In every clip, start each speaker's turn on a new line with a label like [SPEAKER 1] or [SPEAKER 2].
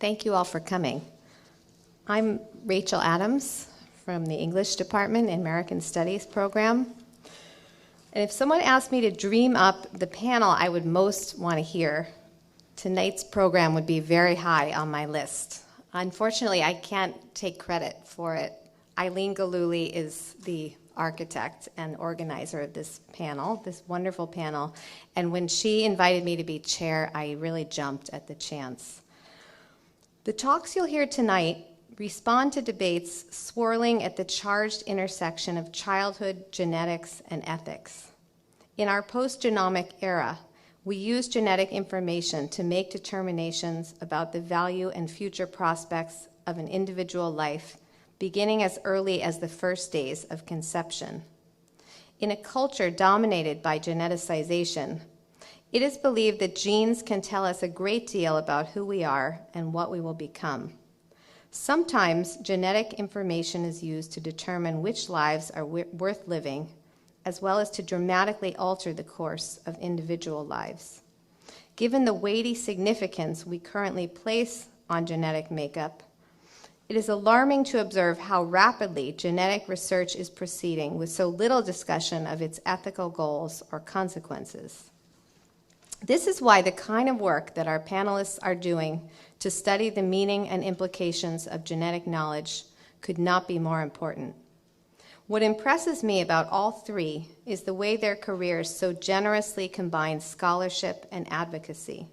[SPEAKER 1] Thank you all for coming. I'm Rachel Adams from the English Department in American Studies program. And if someone asked me to dream up the panel I would most want to hear, tonight's program would be very high on my list. Unfortunately, I can't take credit for it. Eileen Galuli is the architect and organizer of this panel, this wonderful panel. And when she invited me to be chair, I really jumped at the chance. The talks you'll hear tonight respond to debates swirling at the charged intersection of childhood, genetics, and ethics. In our post-genomic era, we use genetic information to make determinations about the value and future prospects of an individual life, beginning as early as the first days of conception. In a culture dominated by geneticization, it is believed that genes can tell us a great deal about who we are and what we will become. Sometimes genetic information is used to determine which lives are worth living, as well as to dramatically alter the course of individual lives. Given the weighty significance we currently place on genetic makeup, it is alarming to observe how rapidly genetic research is proceeding with so little discussion of its ethical goals or consequences. This is why the kind of work that our panelists are doing to study the meaning and implications of genetic knowledge could not be more important. What impresses me about all three is the way their careers so generously combine scholarship and advocacy.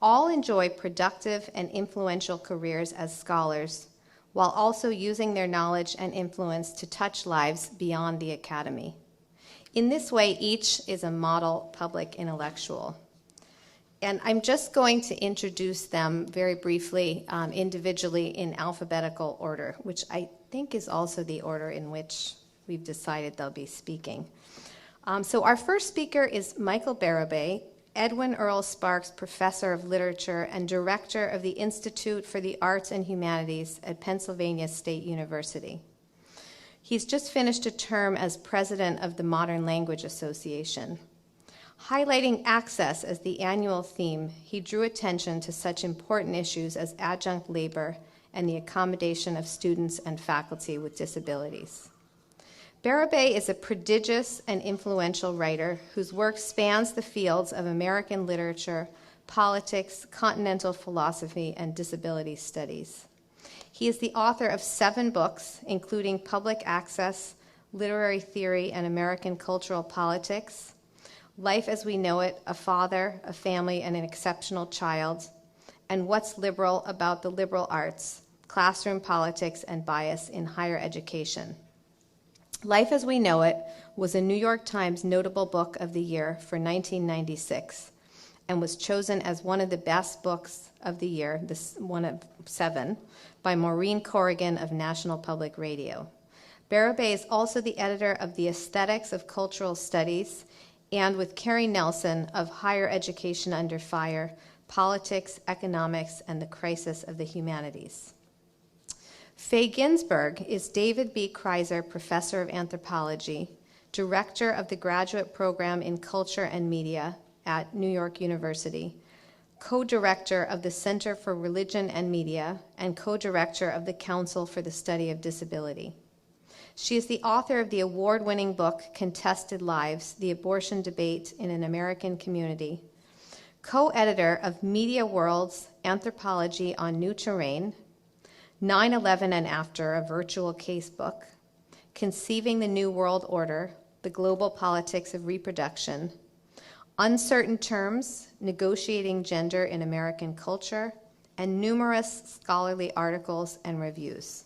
[SPEAKER 1] All enjoy productive and influential careers as scholars, while also using their knowledge and influence to touch lives beyond the academy. In this way, each is a model public intellectual. And I'm just going to introduce them very briefly, individually in alphabetical order, which I think is also the order in which we've decided they'll be speaking. So our first speaker is Michael Bérubé, Edwin Earl Sparks Professor of Literature and Director of the Institute for the Arts and Humanities at Pennsylvania State University. He's just finished a term as president of the Modern Language Association. Highlighting access as the annual theme, he drew attention to such important issues as adjunct labor and the accommodation of students and faculty with disabilities. Bérubé is a prodigious and influential writer whose work spans the fields of American literature, politics, continental philosophy, and disability studies. He is the author of 7 books, including Public Access, Literary Theory, and American Cultural Politics, Life as We Know It, A Father, a Family, and an Exceptional Child, and What's Liberal About the Liberal Arts, Classroom Politics and Bias in Higher Education. Life as We Know It was a New York Times Notable Book of the Year for 1996 and was chosen as one of the best books of the year, this one of 7, by Maureen Corrigan of National Public Radio. Bérubé is also the editor of The Aesthetics of Cultural Studies and with Carrie Nelson of Higher Education Under Fire, Politics, Economics, and the Crisis of the Humanities. Faye Ginsberg is David B. Kriser Professor of Anthropology, Director of the Graduate Program in Culture and Media at New York University, co-director of the Center for Religion and Media, and co-director of the Council for the Study of Disability. She is the author of the award-winning book, Contested Lives, The Abortion Debate in an American Community, co-editor of Media World's Anthropology on New Terrain, 9/11 and After, a virtual casebook, Conceiving the New World Order, The Global Politics of Reproduction, Uncertain Terms, Negotiating Gender in American Culture, and numerous scholarly articles and reviews.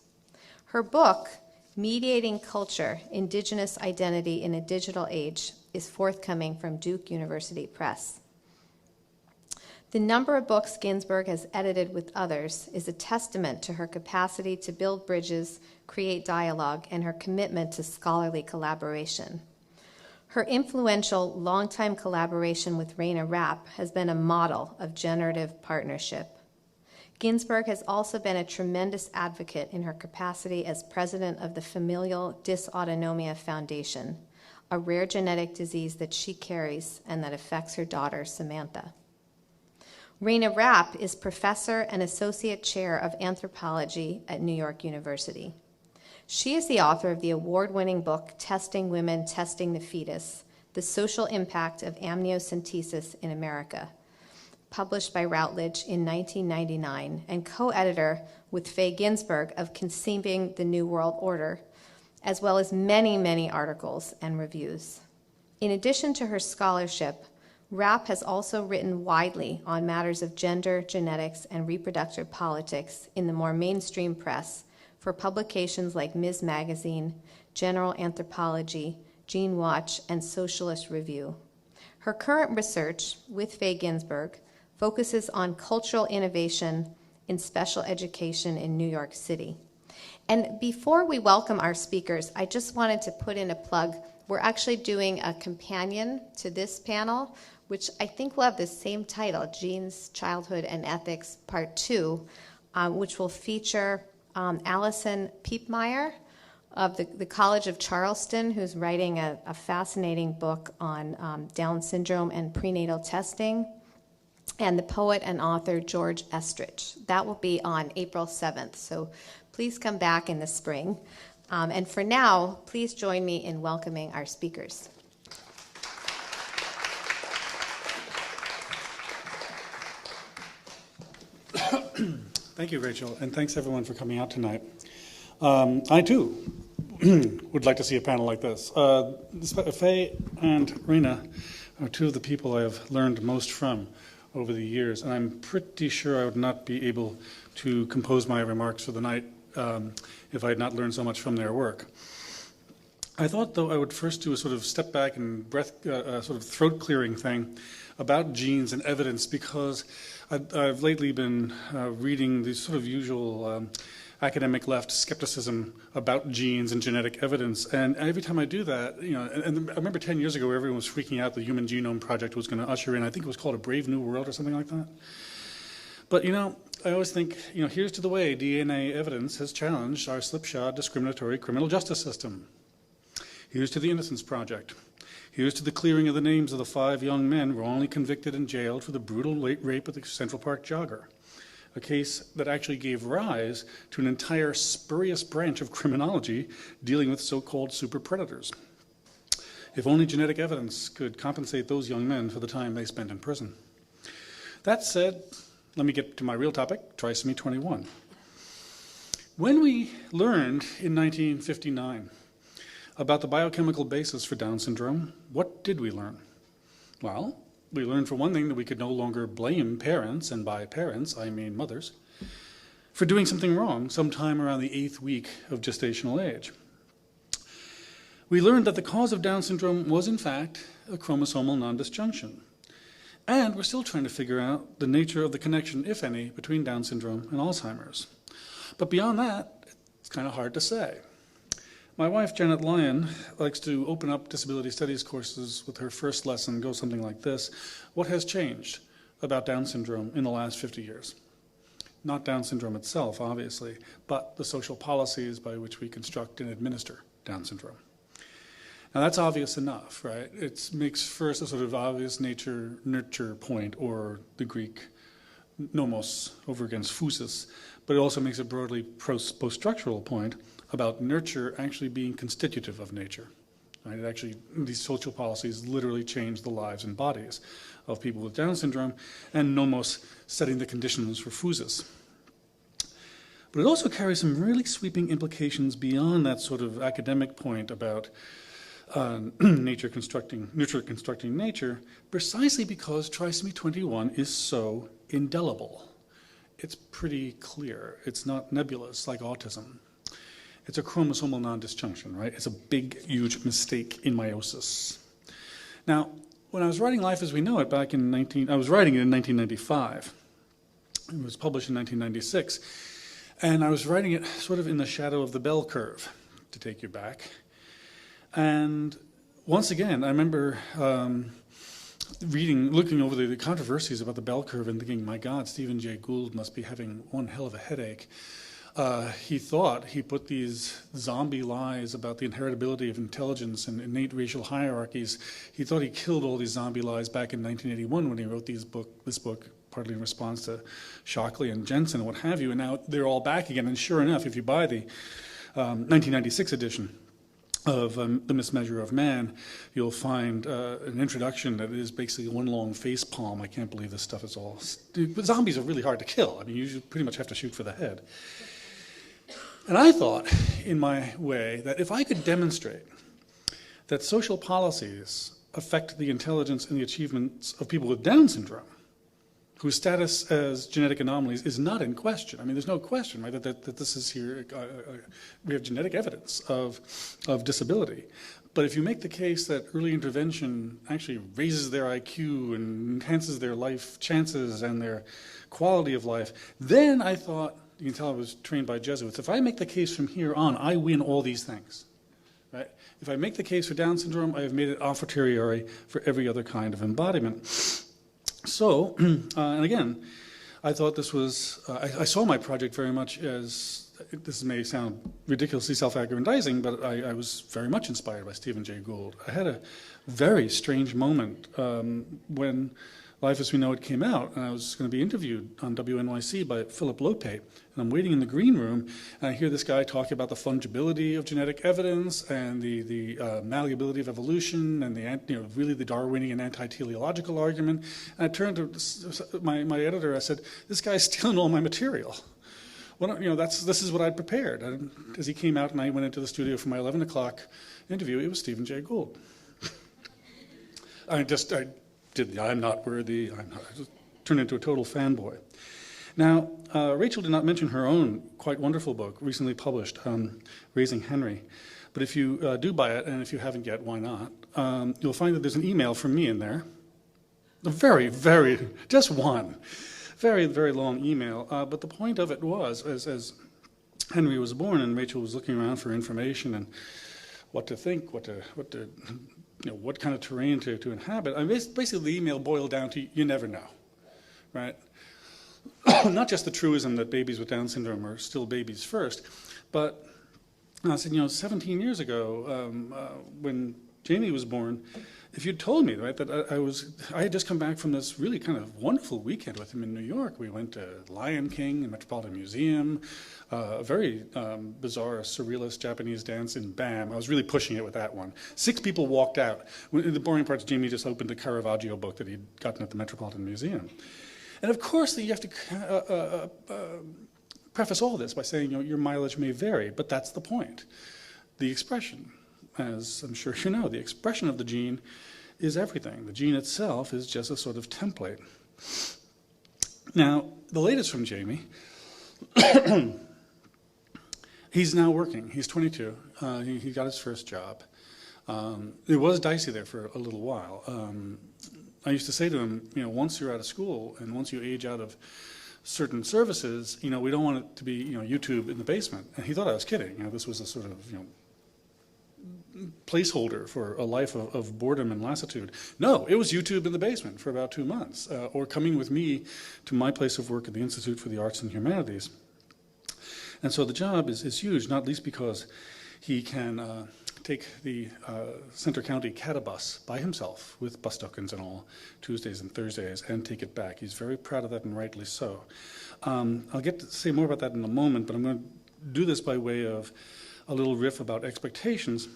[SPEAKER 1] Her book, Mediating Culture, Indigenous Identity in a Digital Age, is forthcoming from Duke University Press. The number of books Ginsberg has edited with others is a testament to her capacity to build bridges, create dialogue, and her commitment to scholarly collaboration. Her influential longtime collaboration with Rayna Rapp has been a model of generative partnership. Ginsberg has also been a tremendous advocate in her capacity as president of the Familial Dysautonomia Foundation, a rare genetic disease that she carries and that affects her daughter, Samantha. Rayna Rapp is professor and associate chair of anthropology at New York University. She is the author of the award-winning book, Testing Women, Testing the Fetus, The Social Impact of Amniocentesis in America, published by Routledge in 1999, and co-editor with Faye Ginsberg of Conceiving the New World Order, as well as many, many articles and reviews. In addition to her scholarship, Rapp has also written widely on matters of gender, genetics, and reproductive politics in the more mainstream press for publications like Ms. Magazine, General Anthropology, Gene Watch, and Socialist Review. Her current research, with Faye Ginsberg, focuses on cultural innovation in special education in New York City. And before we welcome our speakers, I just wanted to put in a plug. We're actually doing a companion to this panel, which I think will have the same title, Genes, Childhood, and Ethics, Part 2, which will feature Allison Piepmeyer of the College of Charleston, who's writing a fascinating book on Down syndrome and prenatal testing, and the poet and author George Estridge. That will be on April 7th, so please come back in the spring. And for now, please join me in welcoming our speakers.
[SPEAKER 2] Thank you, Rachel, and thanks everyone for coming out tonight. I too would like to see a panel like this. Faye and Rayna are two of the people I have learned most from over the years, and I'm pretty sure I would not be able to compose my remarks for the night if I had not learned so much from their work. I thought, though, I would first do a sort of step back and sort of throat-clearing thing about genes and evidence, because I've lately been reading the sort of usual academic left skepticism about genes and genetic evidence, and every time I do that, and I remember 10 years ago everyone was freaking out the Human Genome Project was going to usher in, I think it was called A Brave New World or something like that. But I always think, here's to the way DNA evidence has challenged our slipshod, discriminatory criminal justice system. Here's to the Innocence Project. Here's to the clearing of the names of the 5 young men wrongly convicted and jailed for the brutal rape of the Central Park jogger, a case that actually gave rise to an entire spurious branch of criminology dealing with so-called super predators. If only genetic evidence could compensate those young men for the time they spent in prison. That said, let me get to my real topic, trisomy 21. When we learned in 1959 about the biochemical basis for Down syndrome, what did we learn? Well, we learned for one thing that we could no longer blame parents, and by parents I mean mothers, for doing something wrong sometime around the 8th week of gestational age. We learned that the cause of Down syndrome was in fact a chromosomal non-disjunction. And we're still trying to figure out the nature of the connection, if any, between Down syndrome and Alzheimer's. But beyond that, it's kind of hard to say. My wife, Janet Lyon, likes to open up disability studies courses with her first lesson, go something like this: what has changed about Down syndrome in the last 50 years? Not Down syndrome itself, obviously, but the social policies by which we construct and administer Down syndrome. Now that's obvious enough, right? It makes first a sort of obvious nature-nurture point, or the Greek nomos over against physis, but it also makes a broadly post-structural point about nurture actually being constitutive of nature. Right? It actually, these social policies literally change the lives and bodies of people with Down syndrome, and nomos setting the conditions for physis. But it also carries some really sweeping implications beyond that sort of academic point about nurture constructing nature, precisely because trisomy 21 is so indelible. It's pretty clear. It's not nebulous like autism. It's a chromosomal non-disjunction, right? It's a big, huge mistake in meiosis. Now, when I was writing Life as We Know It back in I was writing it in 1995. It was published in 1996. And I was writing it sort of in the shadow of the bell curve, to take you back. And once again, I remember looking over the controversies about the bell curve and thinking, my God, Stephen Jay Gould must be having one hell of a headache. He thought he put these zombie lies about the inheritability of intelligence and innate racial hierarchies. He thought he killed all these zombie lies back in 1981 when he wrote this book, partly in response to Shockley and Jensen and what have you, and now they're all back again. And sure enough, if you buy the 1996 edition of The Mismeasure of Man, you'll find an introduction that is basically one long face palm. I can't believe this stuff is all... Zombies are really hard to kill. I mean, you pretty much have to shoot for the head. And I thought, in my way, that if I could demonstrate that social policies affect the intelligence and the achievements of people with Down syndrome, whose status as genetic anomalies is not in question. I mean, there's no question, right, that this is here, we have genetic evidence of disability. But if you make the case that early intervention actually raises their IQ and enhances their life chances and their quality of life, then I thought, you can tell I was trained by Jesuits, if I make the case from here on, I win all these things. Right? If I make the case for Down syndrome, I have made it a fortiori for every other kind of embodiment. So, and again, I thought this was, I saw my project very much as, this may sound ridiculously self-aggrandizing, but I was very much inspired by Stephen Jay Gould. I had a very strange moment when Life as We Know It came out, and I was going to be interviewed on WNYC by Philip Lope, and I'm waiting in the green room, and I hear this guy talking about the fungibility of genetic evidence and the malleability of evolution and really the Darwinian anti-teleological argument. And I turned to my editor. I said, "This guy's stealing all my material. Well, this is what I'd prepared." And as he came out and I went into the studio for my 11 o'clock interview, it was Stephen Jay Gould. I I'm not worthy. I just turned into a total fanboy. Now, Rachel did not mention her own quite wonderful book, recently published, Raising Henry. But if you do buy it, and if you haven't yet, why not? You'll find that there's an email from me in there. A very, very, just one. Very, very long email. But the point of it was, as Henry was born and Rachel was looking around for information and what to think, what kind of terrain to inhabit. I mean, basically, the email boiled down to you never know, right? Not just the truism that babies with Down syndrome are still babies first, but I said, 17 years ago, when Jamie was born, if you'd told me, right, that I had just come back from this really kind of wonderful weekend with him in New York. We went to Lion King and Metropolitan Museum, a very bizarre, surrealist Japanese dance in BAM. I was really pushing it with that one. 6 people walked out. The boring part is Jamie just opened a Caravaggio book that he'd gotten at the Metropolitan Museum. And of course, you have to preface all this by saying, your mileage may vary, but that's the point. The expression, as I'm sure you know, the expression of the gene is everything. The gene itself is just a sort of template. Now, the latest from Jamie, he's now working. He's 22. He got his first job. It was dicey there for a little while. I used to say to him, once you're out of school and once you age out of certain services, we don't want it to be, YouTube in the basement. And he thought I was kidding. This was a sort of, placeholder for a life of boredom and lassitude. No, it was YouTube in the basement for about 2 months, or coming with me to my place of work at the Institute for the Arts and Humanities. And so the job is huge, not least because he can take the Center County Catabus by himself with bus tokens and all, Tuesdays and Thursdays, and take it back. He's very proud of that, and rightly so. I'll get to say more about that in a moment, but I'm going to do this by way of a little riff about expectations.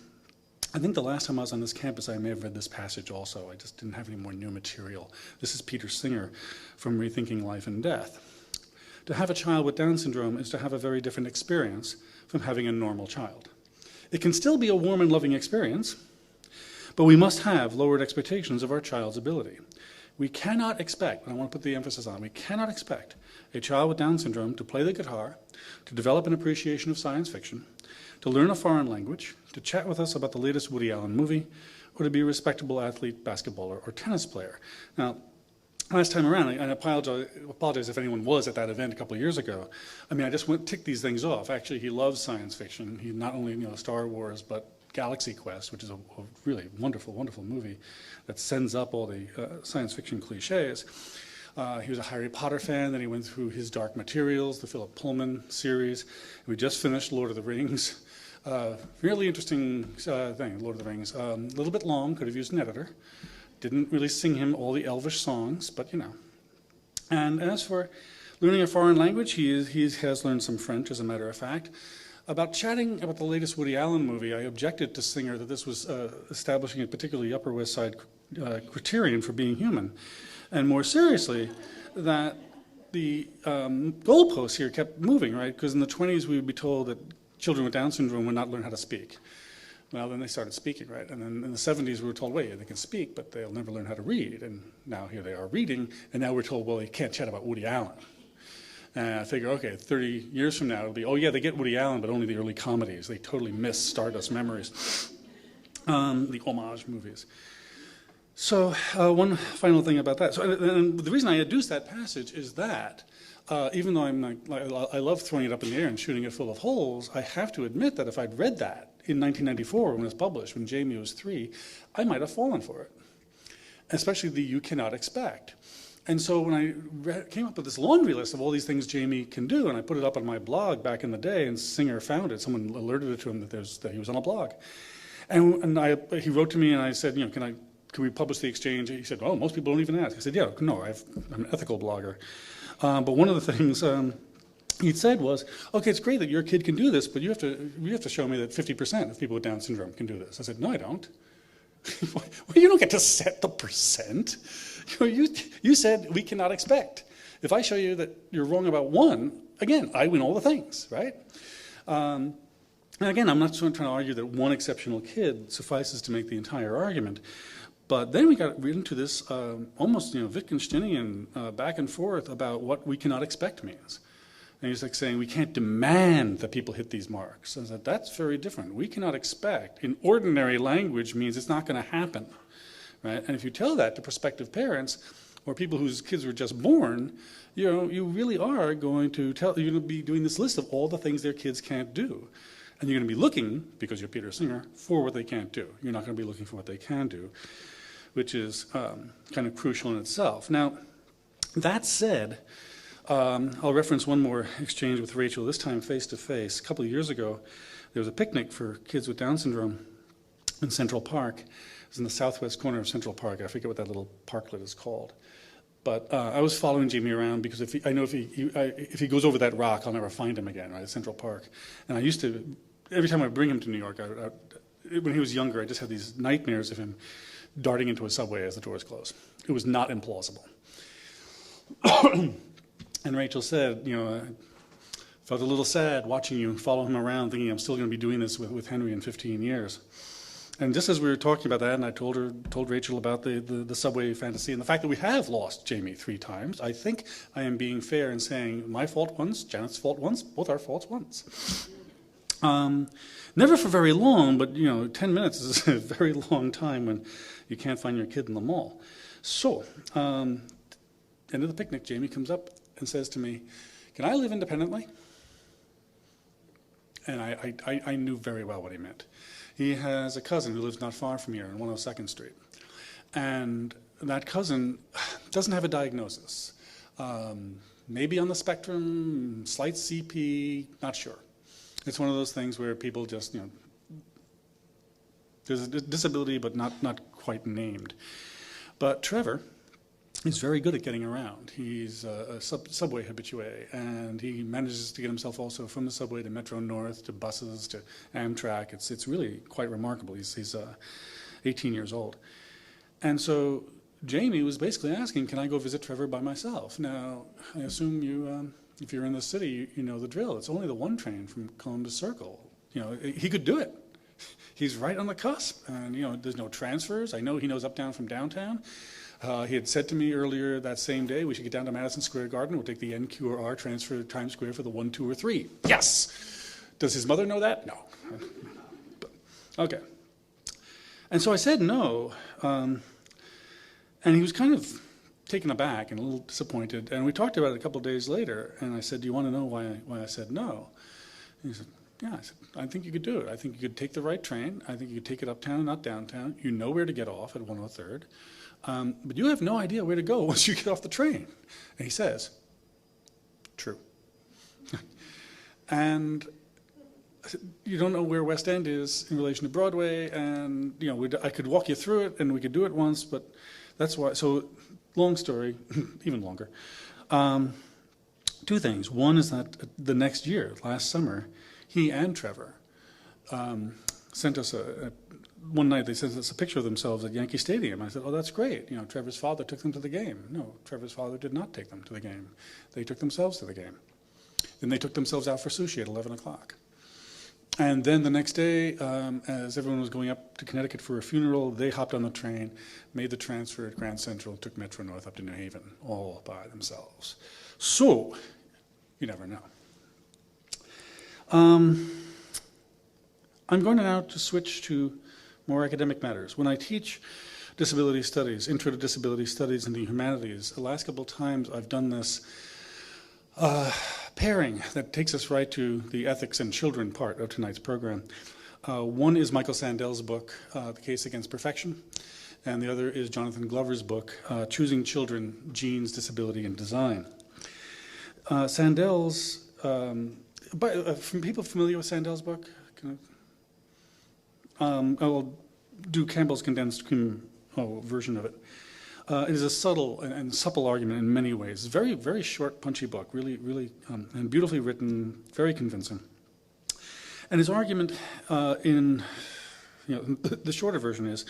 [SPEAKER 2] I think the last time I was on this campus, I may have read this passage also. I just didn't have any more new material. This is Peter Singer from Rethinking Life and Death. To have a child with Down syndrome is to have a very different experience from having a normal child. It can still be a warm and loving experience, but we must have lowered expectations of our child's ability. We cannot expect, and I want to put the emphasis on, we cannot expect a child with Down syndrome to play the guitar, to develop an appreciation of science fiction, to learn a foreign language, to chat with us about the latest Woody Allen movie, or to be a respectable athlete, basketballer, or tennis player. Now, last time around, and I apologize if anyone was at that event a couple of years ago. I mean, I just ticked these things off. Actually, he loves science fiction. He not only Star Wars, but Galaxy Quest, which is a really wonderful, wonderful movie that sends up all the science fiction cliches. He was a Harry Potter fan, then he went through his Dark Materials, the Philip Pullman series. We just finished Lord of the Rings. Really interesting thing, Lord of the Rings. A little bit long, could have used an editor. Didn't really sing him all the elvish songs, but And as for learning a foreign language, he has learned some French, as a matter of fact. About chatting about the latest Woody Allen movie, I objected to Singer that this was establishing a particularly Upper West Side criterion for being human. And more seriously, that the goalposts here kept moving, right? Because in the 20s, we would be told that children with Down syndrome would not learn how to speak. Well, then they started speaking, right? And then in the 70s, we were told, wait, they can speak, but they'll never learn how to read. And now here they are reading, and now we're told, well, they can't chat about Woody Allen. And I figure, okay, 30 years from now, it'll be, oh yeah, they get Woody Allen, but only the early comedies. They totally miss Stardust Memories, the homage movies. So one final thing about that. So, and the reason I adduced that passage is that, even though I love throwing it up in the air and shooting it full of holes, I have to admit that if I'd read that in 1994 when it was published, when Jamie was 3, I might have fallen for it, especially the "you cannot expect." And so when I came up with this laundry list of all these things Jamie can do, and I put it up on my blog back in the day, and Singer found it, someone alerted it to him that he was on a blog. And he wrote to me, and I said, can we publish the exchange? He said, oh, most people don't even ask. I said, yeah, no, I'm an ethical blogger. But one of the things he'd said was, okay, it's great that your kid can do this, but you have to show me that 50% of people with Down syndrome can do this. I said, no, I don't. Well, you don't get to set the percent. You said we cannot expect. If I show you that you're wrong about 1, again, I win all the things, right? And again, I'm not trying to argue that one exceptional kid suffices to make the entire argument. But then we got into this almost Wittgensteinian back and forth about what we cannot expect means. And he's like saying we can't demand that people hit these marks. And I said, that's very different. We cannot expect, in ordinary language, means it's not going to happen. Right? And if you tell that to prospective parents or people whose kids were just born, you really are going to you're going to be doing this list of all the things their kids can't do. And you're going to be looking, because you're Peter Singer, for what they can't do. You're not going to be looking for what they can do, which is kind of crucial in itself. Now, that said, I'll reference one more exchange with Rachel, this time face-to-face. A couple of years ago, there was a picnic for kids with Down syndrome in Central Park. It was in the southwest corner of Central Park. I forget what that little parklet is called. But I was following Jamie around because if he goes over that rock, I'll never find him again, right, at Central Park. And I used to, every time I bring him to New York, when he was younger, I just had these nightmares of him darting into a subway as the doors close. It was not implausible. And Rachel said, I felt a little sad watching you follow him around, thinking I'm still going to be doing this with Henry in 15 years. And just as we were talking about that, and I told Rachel about the subway fantasy and the fact that we have lost Jamie 3 times, I think I am being fair in saying my fault once, Janet's fault once, both our faults once. Never for very long, but 10 minutes is a very long time when you can't find your kid in the mall. So, end of the picnic, Jamie comes up and says to me, can I live independently? And I knew very well what he meant. He has a cousin who lives not far from here on 102nd Street. And that cousin doesn't have a diagnosis. Maybe on the spectrum, slight CP, not sure. It's one of those things where people just, there's a disability but not quite named. But Trevor is very good at getting around. He's a subway habitué, and he manages to get himself also from the subway to Metro North, to buses, to Amtrak. It's really quite remarkable. He's 18 years old. And so Jamie was basically asking, can I go visit Trevor by myself? Now, I assume you, if you're in the city, you know the drill. It's only the 1 train from Columbus Circle. He could do it. He's right on the cusp, and there's no transfers. I know he knows uptown from downtown. He had said to me earlier that same day, we should get down to Madison Square Garden. We'll take the NQ or R transfer to Times Square for the 1, 2, or 3. Yes! Does his mother know that? No. But, okay. And so I said no. And he was kind of taken aback and a little disappointed. And we talked about it a couple of days later. And I said, do you want to know why I said no? And he said, yeah. I said, I think you could do it. I think you could take the right train. I think you could take it uptown and not downtown. You know where to get off at 103rd. But you have no idea where to go once you get off the train. And he says, true. And I said, you don't know where West End is in relation to Broadway, and I could walk you through it, and we could do it once, but that's why. So, long story, even longer. Two things. One is that the next year, last summer, he and Trevor sent us one night they sent us a picture of themselves at Yankee Stadium. I said, oh, that's great. Trevor's father took them to the game. No, Trevor's father did not take them to the game. They took themselves to the game. Then they took themselves out for sushi at 11 o'clock. And then the next day, as everyone was going up to Connecticut for a funeral, they hopped on the train, made the transfer at Grand Central, took Metro North up to New Haven, all by themselves. So, you never know. I'm going now to switch to more academic matters. When I teach disability studies, intro to disability studies in the humanities, the last couple of times I've done this pairing that takes us right to the ethics and children part of tonight's program. One is Michael Sandel's book, The Case Against Perfection, and the other is Jonathan Glover's book, Choosing Children, Genes, Disability, and Design. Sandel's, from people familiar with Sandel's book? I'll do Campbell's condensed version of it. It is a subtle and supple argument in many ways. Very, very short, punchy book, really, and beautifully written, very convincing. And his argument the shorter version is,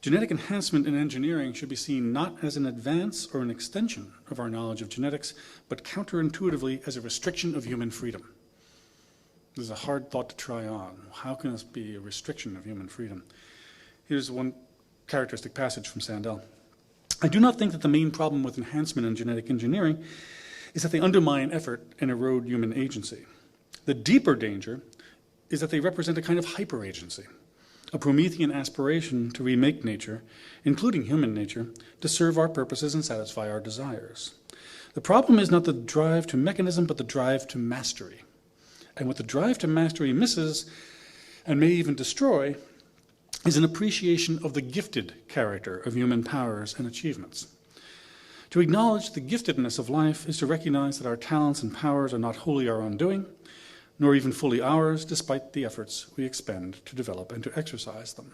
[SPEAKER 2] genetic enhancement in engineering should be seen not as an advance or an extension of our knowledge of genetics, but counterintuitively as a restriction of human freedom. This is a hard thought to try on. How can this be a restriction of human freedom? Here's one characteristic passage from Sandel. I do not think that the main problem with enhancement in genetic engineering is that they undermine effort and erode human agency. The deeper danger is that they represent a kind of hyper-agency, a Promethean aspiration to remake nature, including human nature, to serve our purposes and satisfy our desires. The problem is not the drive to mechanism, but the drive to mastery. And what the drive to mastery misses, and may even destroy, is an appreciation of the gifted character of human powers and achievements. To acknowledge the giftedness of life is to recognize that our talents and powers are not wholly our own doing, nor even fully ours, despite the efforts we expend to develop and to exercise them.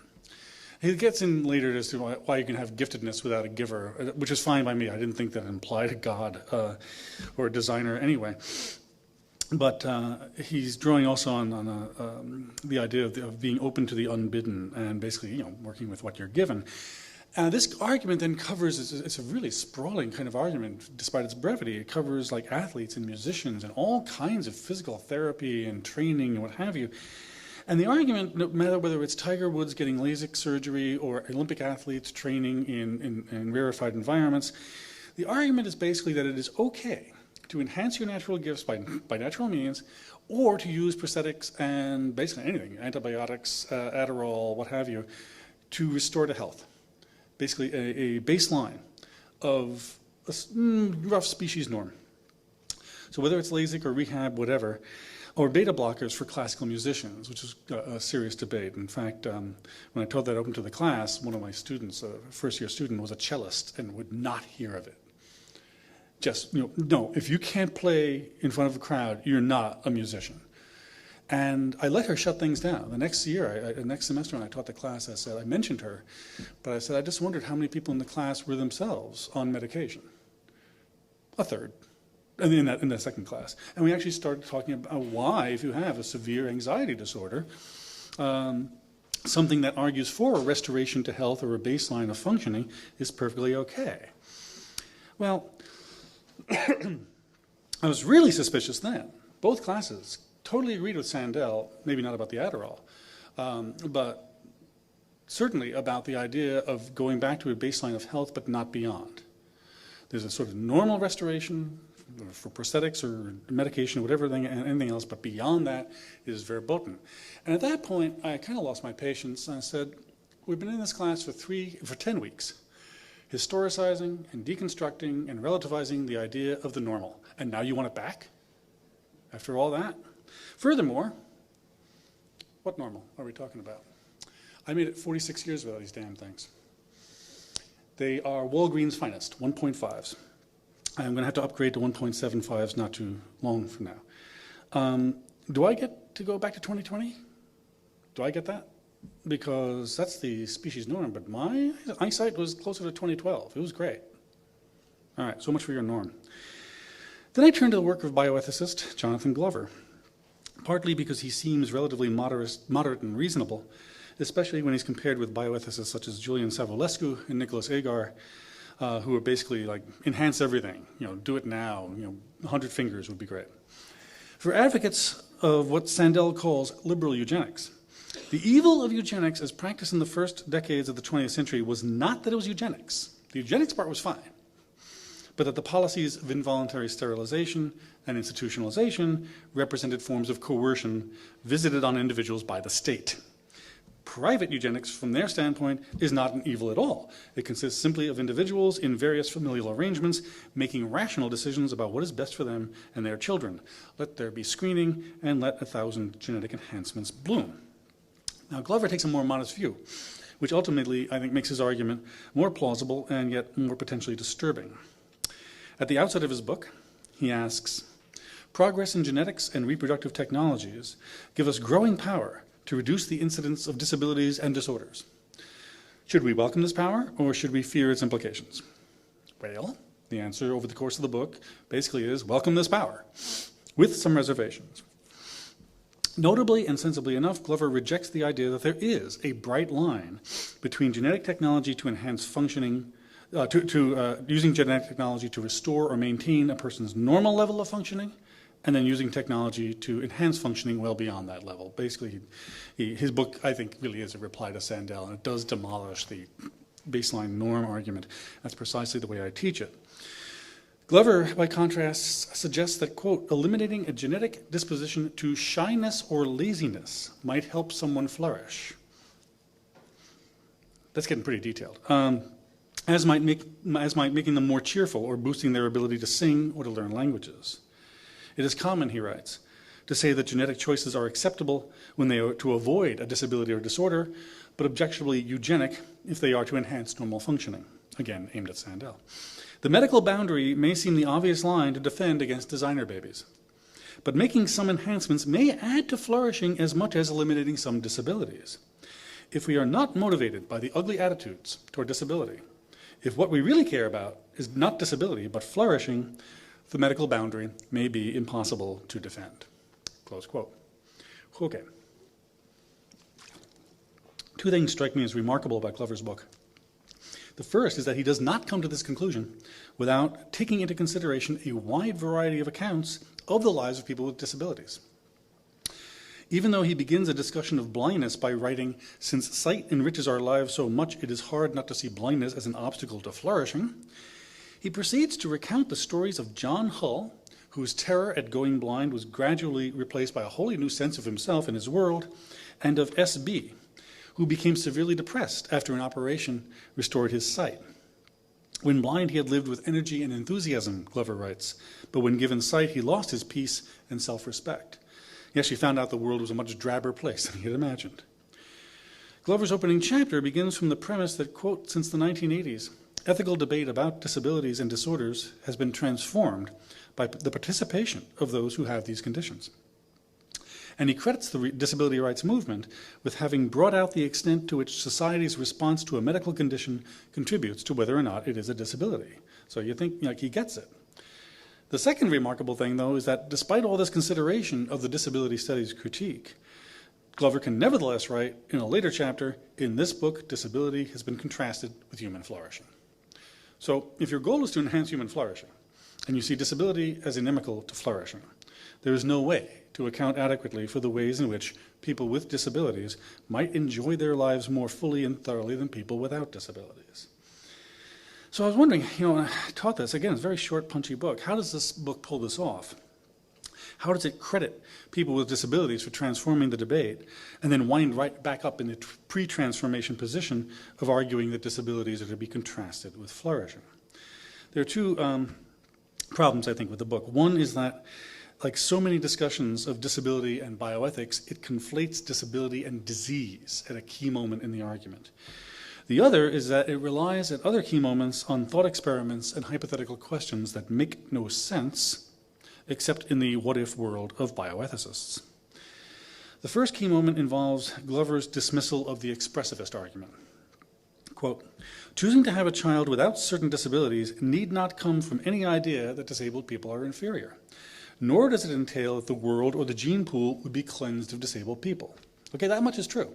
[SPEAKER 2] He gets in later as to why you can have giftedness without a giver, which is fine by me. I didn't think that implied a god or a designer anyway. But he's drawing also on the idea of being open to the unbidden and basically, working with what you're given. This argument then covers, it's a really sprawling kind of argument, despite its brevity. It covers like athletes and musicians and all kinds of physical therapy and training and what have you. And the argument, no matter whether it's Tiger Woods getting LASIK surgery or Olympic athletes training in rarefied environments, the argument is basically that it is okay to enhance your natural gifts by natural means, or to use prosthetics and basically anything, antibiotics, Adderall, what have you, to restore to health. Basically a baseline of a rough species norm. So whether it's LASIK or rehab, whatever, or beta blockers for classical musicians, which is a serious debate. In fact, when I taught that open to the class, one of my students, a first-year student, was a cellist and would not hear of it. Just, no, if you can't play in front of a crowd, you're not a musician. And I let her shut things down. The next year, next semester when I taught the class, I mentioned her, but I said, I just wondered how many people in the class were themselves on medication. A third, in that second class. And we actually started talking about why, if you have a severe anxiety disorder, something that argues for a restoration to health or a baseline of functioning is perfectly okay. Well, I was really suspicious then. Both classes totally agreed with Sandel, maybe not about the Adderall, but certainly about the idea of going back to a baseline of health, but not beyond. There's a sort of normal restoration for prosthetics or medication or whatever, anything else, but beyond that is verboten. And at that point, I kind of lost my patience, and I said, we've been in this class for 10 weeks. Historicizing and deconstructing and relativizing the idea of the normal. And now you want it back? After all that? Furthermore, what normal are we talking about? I made it 46 years without these damn things. They are Walgreens finest, 1.5s. I'm going to have to upgrade to 1.75s not too long from now. Do I get to go back to 2020? Do I get that? Because that's the species norm, but my eyesight was closer to 2012. It was great. All right, so much for your norm. Then I turn to the work of bioethicist Jonathan Glover, partly because he seems relatively moderate and reasonable, especially when he's compared with bioethicists such as Julian Savulescu and Nicholas Agar, who are basically like, enhance everything, do it now, 100 fingers would be great. For advocates of what Sandel calls liberal eugenics, the evil of eugenics as practiced in the first decades of the 20th century was not that it was eugenics. The eugenics part was fine, but that the policies of involuntary sterilization and institutionalization represented forms of coercion visited on individuals by the state. Private eugenics, from their standpoint, is not an evil at all. It consists simply of individuals in various familial arrangements making rational decisions about what is best for them and their children. Let there be screening and let 1,000 genetic enhancements bloom. Now, Glover takes a more modest view, which ultimately, I think, makes his argument more plausible and yet more potentially disturbing. At the outset of his book, he asks, progress in genetics and reproductive technologies give us growing power to reduce the incidence of disabilities and disorders. Should we welcome this power, or should we fear its implications? Well, the answer over the course of the book basically is welcome this power, with some reservations. Notably and sensibly enough, Glover rejects the idea that there is a bright line between genetic technology to enhance functioning, using genetic technology to restore or maintain a person's normal level of functioning, and then using technology to enhance functioning well beyond that level. Basically, his book, I think, really is a reply to Sandel, and it does demolish the baseline norm argument. That's precisely the way I teach it. Glover, by contrast, suggests that, quote, eliminating a genetic disposition to shyness or laziness might help someone flourish. That's getting pretty detailed. As might making them more cheerful or boosting their ability to sing or to learn languages. It is common, he writes, to say that genetic choices are acceptable when they are to avoid a disability or disorder, but objectively eugenic if they are to enhance normal functioning. Again, aimed at Sandel. The medical boundary may seem the obvious line to defend against designer babies, but making some enhancements may add to flourishing as much as eliminating some disabilities. If we are not motivated by the ugly attitudes toward disability, if what we really care about is not disability but flourishing, the medical boundary may be impossible to defend. Close quote. Okay. Two things strike me as remarkable about Glover's book. The first is that he does not come to this conclusion without taking into consideration a wide variety of accounts of the lives of people with disabilities. Even though he begins a discussion of blindness by writing, since sight enriches our lives so much it is hard not to see blindness as an obstacle to flourishing, he proceeds to recount the stories of John Hull, whose terror at going blind was gradually replaced by a wholly new sense of himself and his world, and of S.B., who became severely depressed after an operation restored his sight. When blind, he had lived with energy and enthusiasm, Glover writes, but when given sight, he lost his peace and self-respect. He actually found out the world was a much drabber place than he had imagined. Glover's opening chapter begins from the premise that, quote, since the 1980s, ethical debate about disabilities and disorders has been transformed by the participation of those who have these conditions. And he credits the disability rights movement with having brought out the extent to which society's response to a medical condition contributes to whether or not it is a disability. So you think, like, he gets it. The second remarkable thing, though, is that despite all this consideration of the disability studies critique, Glover can nevertheless write in a later chapter, in this book, disability has been contrasted with human flourishing. So if your goal is to enhance human flourishing, and you see disability as inimical to flourishing, there is no way to account adequately for the ways in which people with disabilities might enjoy their lives more fully and thoroughly than people without disabilities. So I was wondering, I taught this, again, it's a very short, punchy book. How does this book pull this off? How does it credit people with disabilities for transforming the debate and then wind right back up in the pre-transformation position of arguing that disabilities are to be contrasted with flourishing? There are two problems, I think, with the book. One is that, like so many discussions of disability and bioethics, it conflates disability and disease at a key moment in the argument. The other is that it relies at other key moments on thought experiments and hypothetical questions that make no sense except in the what-if world of bioethicists. The first key moment involves Glover's dismissal of the expressivist argument. Quote, choosing to have a child without certain disabilities need not come from any idea that disabled people are inferior, nor does it entail that the world or the gene pool would be cleansed of disabled people. Okay, that much is true.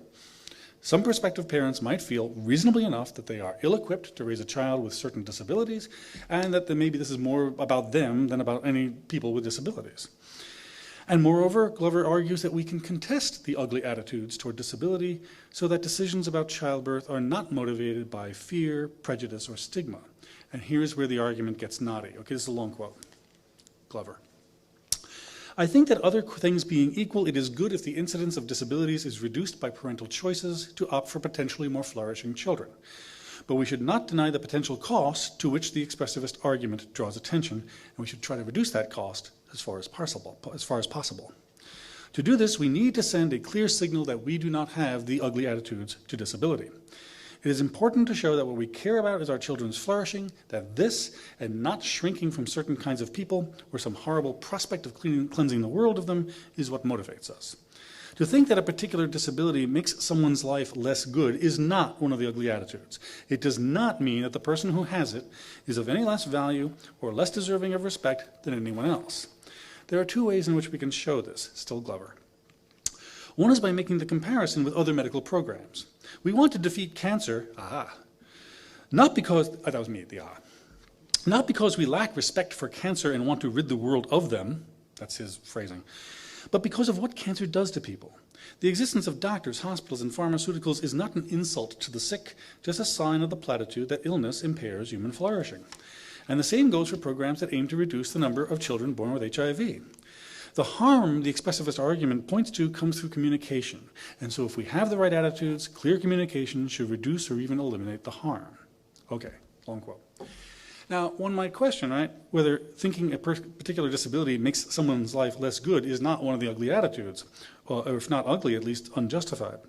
[SPEAKER 2] Some prospective parents might feel reasonably enough that they are ill-equipped to raise a child with certain disabilities, and that maybe this is more about them than about any people with disabilities. And moreover, Glover argues that we can contest the ugly attitudes toward disability so that decisions about childbirth are not motivated by fear, prejudice, or stigma. And here's where the argument gets knotty. Okay, this is a long quote. Glover. I think that other things being equal, it is good if the incidence of disabilities is reduced by parental choices to opt for potentially more flourishing children. But we should not deny the potential cost to which the expressivist argument draws attention, and we should try to reduce that cost as far as possible. To do this, we need to send a clear signal that we do not have the ugly attitudes to disability. It is important to show that what we care about is our children's flourishing, that this, and not shrinking from certain kinds of people or some horrible prospect of cleansing the world of them, is what motivates us. To think that a particular disability makes someone's life less good is not one of the ugly attitudes. It does not mean that the person who has it is of any less value or less deserving of respect than anyone else. There are two ways in which we can show this, still Glover. One is by making the comparison with other medical programs. We want to defeat cancer, not because, that was me, not because we lack respect for cancer and want to rid the world of them, that's his phrasing, but because of what cancer does to people. The existence of doctors, hospitals, and pharmaceuticals is not an insult to the sick, just a sign of the platitude that illness impairs human flourishing. And the same goes for programs that aim to reduce the number of children born with HIV. The harm the expressivist argument points to comes through communication. And so if we have the right attitudes, clear communication should reduce or even eliminate the harm. Okay, long quote. Now, one might question, right, whether thinking a particular disability makes someone's life less good is not one of the ugly attitudes, or if not ugly, at least unjustified.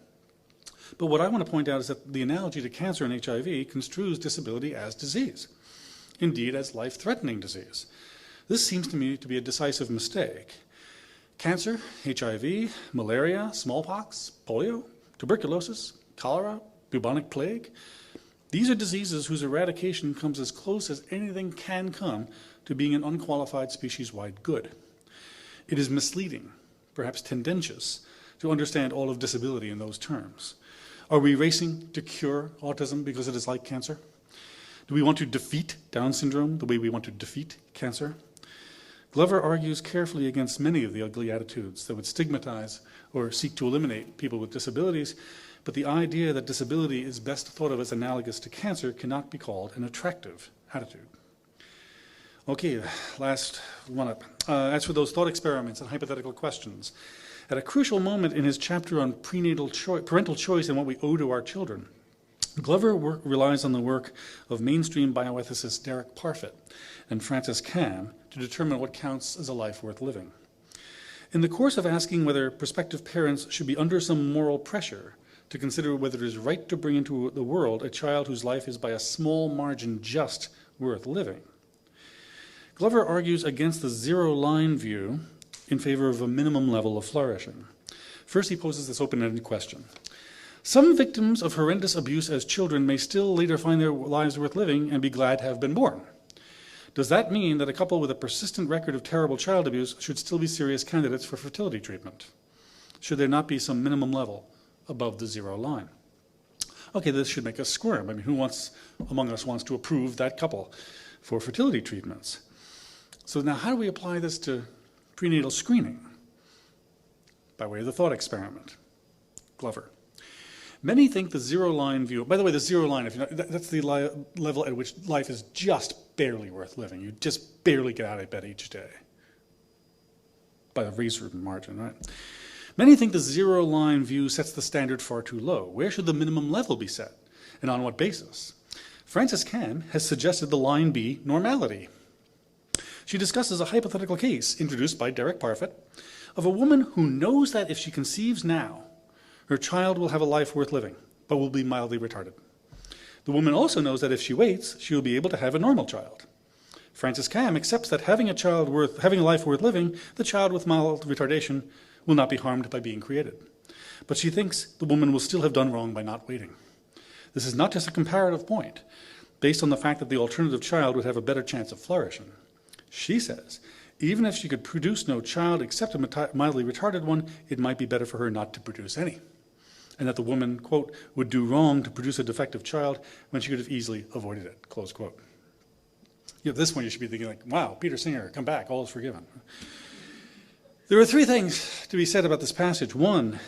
[SPEAKER 2] But what I want to point out is that the analogy to cancer and HIV construes disability as disease, indeed as life-threatening disease. This seems to me to be a decisive mistake. Cancer, HIV, malaria, smallpox, polio, tuberculosis, cholera, bubonic plague. These are diseases whose eradication comes as close as anything can come to being an unqualified species-wide good. It is misleading, perhaps tendentious, to understand all of disability in those terms. Are we racing to cure autism because it is like cancer? Do we want to defeat Down syndrome the way we want to defeat cancer? Glover argues carefully against many of the ugly attitudes that would stigmatize or seek to eliminate people with disabilities, but the idea that disability is best thought of as analogous to cancer cannot be called an attractive attitude. Okay, last one up. As for those thought experiments and hypothetical questions, at a crucial moment in his chapter on parental choice and what we owe to our children, Glover relies on the work of mainstream bioethicists Derek Parfit and Francis Cam to determine what counts as a life worth living. In the course of asking whether prospective parents should be under some moral pressure to consider whether it is right to bring into the world a child whose life is by a small margin just worth living, Glover argues against the zero-line view in favor of a minimum level of flourishing. First, he poses this open-ended question. Some victims of horrendous abuse as children may still later find their lives worth living and be glad to have been born. Does that mean that a couple with a persistent record of terrible child abuse should still be serious candidates for fertility treatment? Should there not be some minimum level above the zero line? Okay, this should make us squirm. I mean, who among us wants to approve that couple for fertility treatments? So now how do we apply this to prenatal screening? By way of the thought experiment. Glover. Many think the zero-line view, by the way, the zero line, that's the level at which life is just barely worth living. You just barely get out of bed each day. By the razor margin, right? Many think the zero-line view sets the standard far too low. Where should the minimum level be set, and on what basis? Frances Cam has suggested the line be normality. She discusses a hypothetical case introduced by Derek Parfit of a woman who knows that if she conceives now, her child will have a life worth living, but will be mildly retarded. The woman also knows that if she waits, she will be able to have a normal child. Frances Cam accepts that having a life worth living, the child with mild retardation will not be harmed by being created. But she thinks the woman will still have done wrong by not waiting. This is not just a comparative point, based on the fact that the alternative child would have a better chance of flourishing. She says, even if she could produce no child except a mildly retarded one, it might be better for her not to produce any. And that the woman, quote, would do wrong to produce a defective child when she could have easily avoided it, close quote. At this point, you should be thinking like, wow, Peter Singer, come back, all is forgiven. There are three things to be said about this passage. One,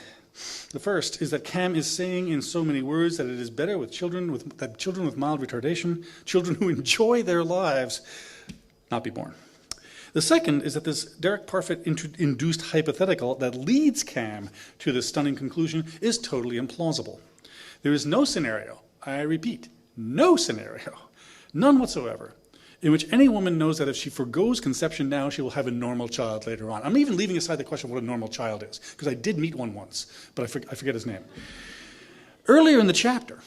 [SPEAKER 2] the first is that Cam is saying in so many words that it is better with children with mild retardation, children who enjoy their lives, not be born. The second is that this Derek Parfit-induced hypothetical that leads Cam to this stunning conclusion is totally implausible. There is no scenario, I repeat, no scenario, none whatsoever, in which any woman knows that if she forgoes conception now, she will have a normal child later on. I'm even leaving aside the question of what a normal child is, because I did meet one once, but I forget his name. Earlier in the chapter,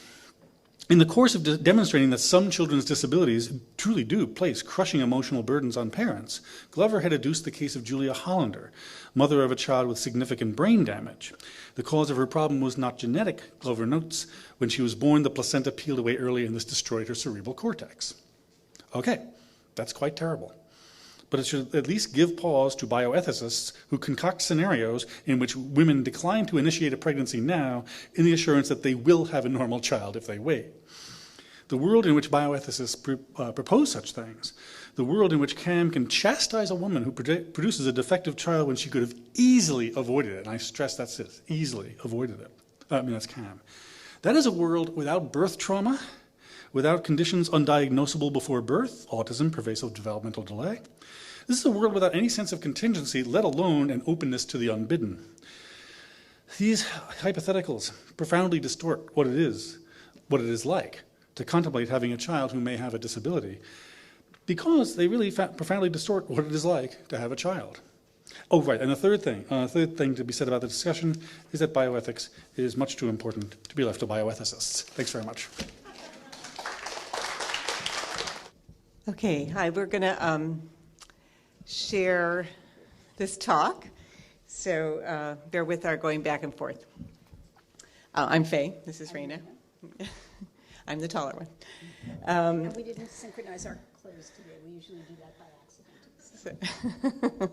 [SPEAKER 2] in the course of demonstrating that some children's disabilities truly do place crushing emotional burdens on parents, Glover had adduced the case of Julia Hollander, mother of a child with significant brain damage. The cause of her problem was not genetic, Glover notes. When she was born, the placenta peeled away early and this destroyed her cerebral cortex. Okay, that's quite terrible. But it should at least give pause to bioethicists who concoct scenarios in which women decline to initiate a pregnancy now in the assurance that they will have a normal child if they wait. The world in which bioethicists propose such things, the world in which Cam can chastise a woman who produces a defective child when she could have easily avoided it, and I stress that's it, easily avoided it. That's Cam. That is a world without birth trauma, without conditions undiagnosable before birth, autism, pervasive developmental delay. This is a world without any sense of contingency, let alone an openness to the unbidden. These hypotheticals profoundly distort what it is like to contemplate having a child who may have a disability, because they really profoundly distort what it is like to have a child. Oh, right, and the third thing to be said about the discussion is that bioethics is much too important to be left to bioethicists. Thanks very much.
[SPEAKER 3] Okay, hi, we're going to share this talk, so bear with our going back and forth. I'm Faye, this is Rayna. I'm the taller one.
[SPEAKER 4] And we didn't synchronize our clothes today. We usually do that by accident.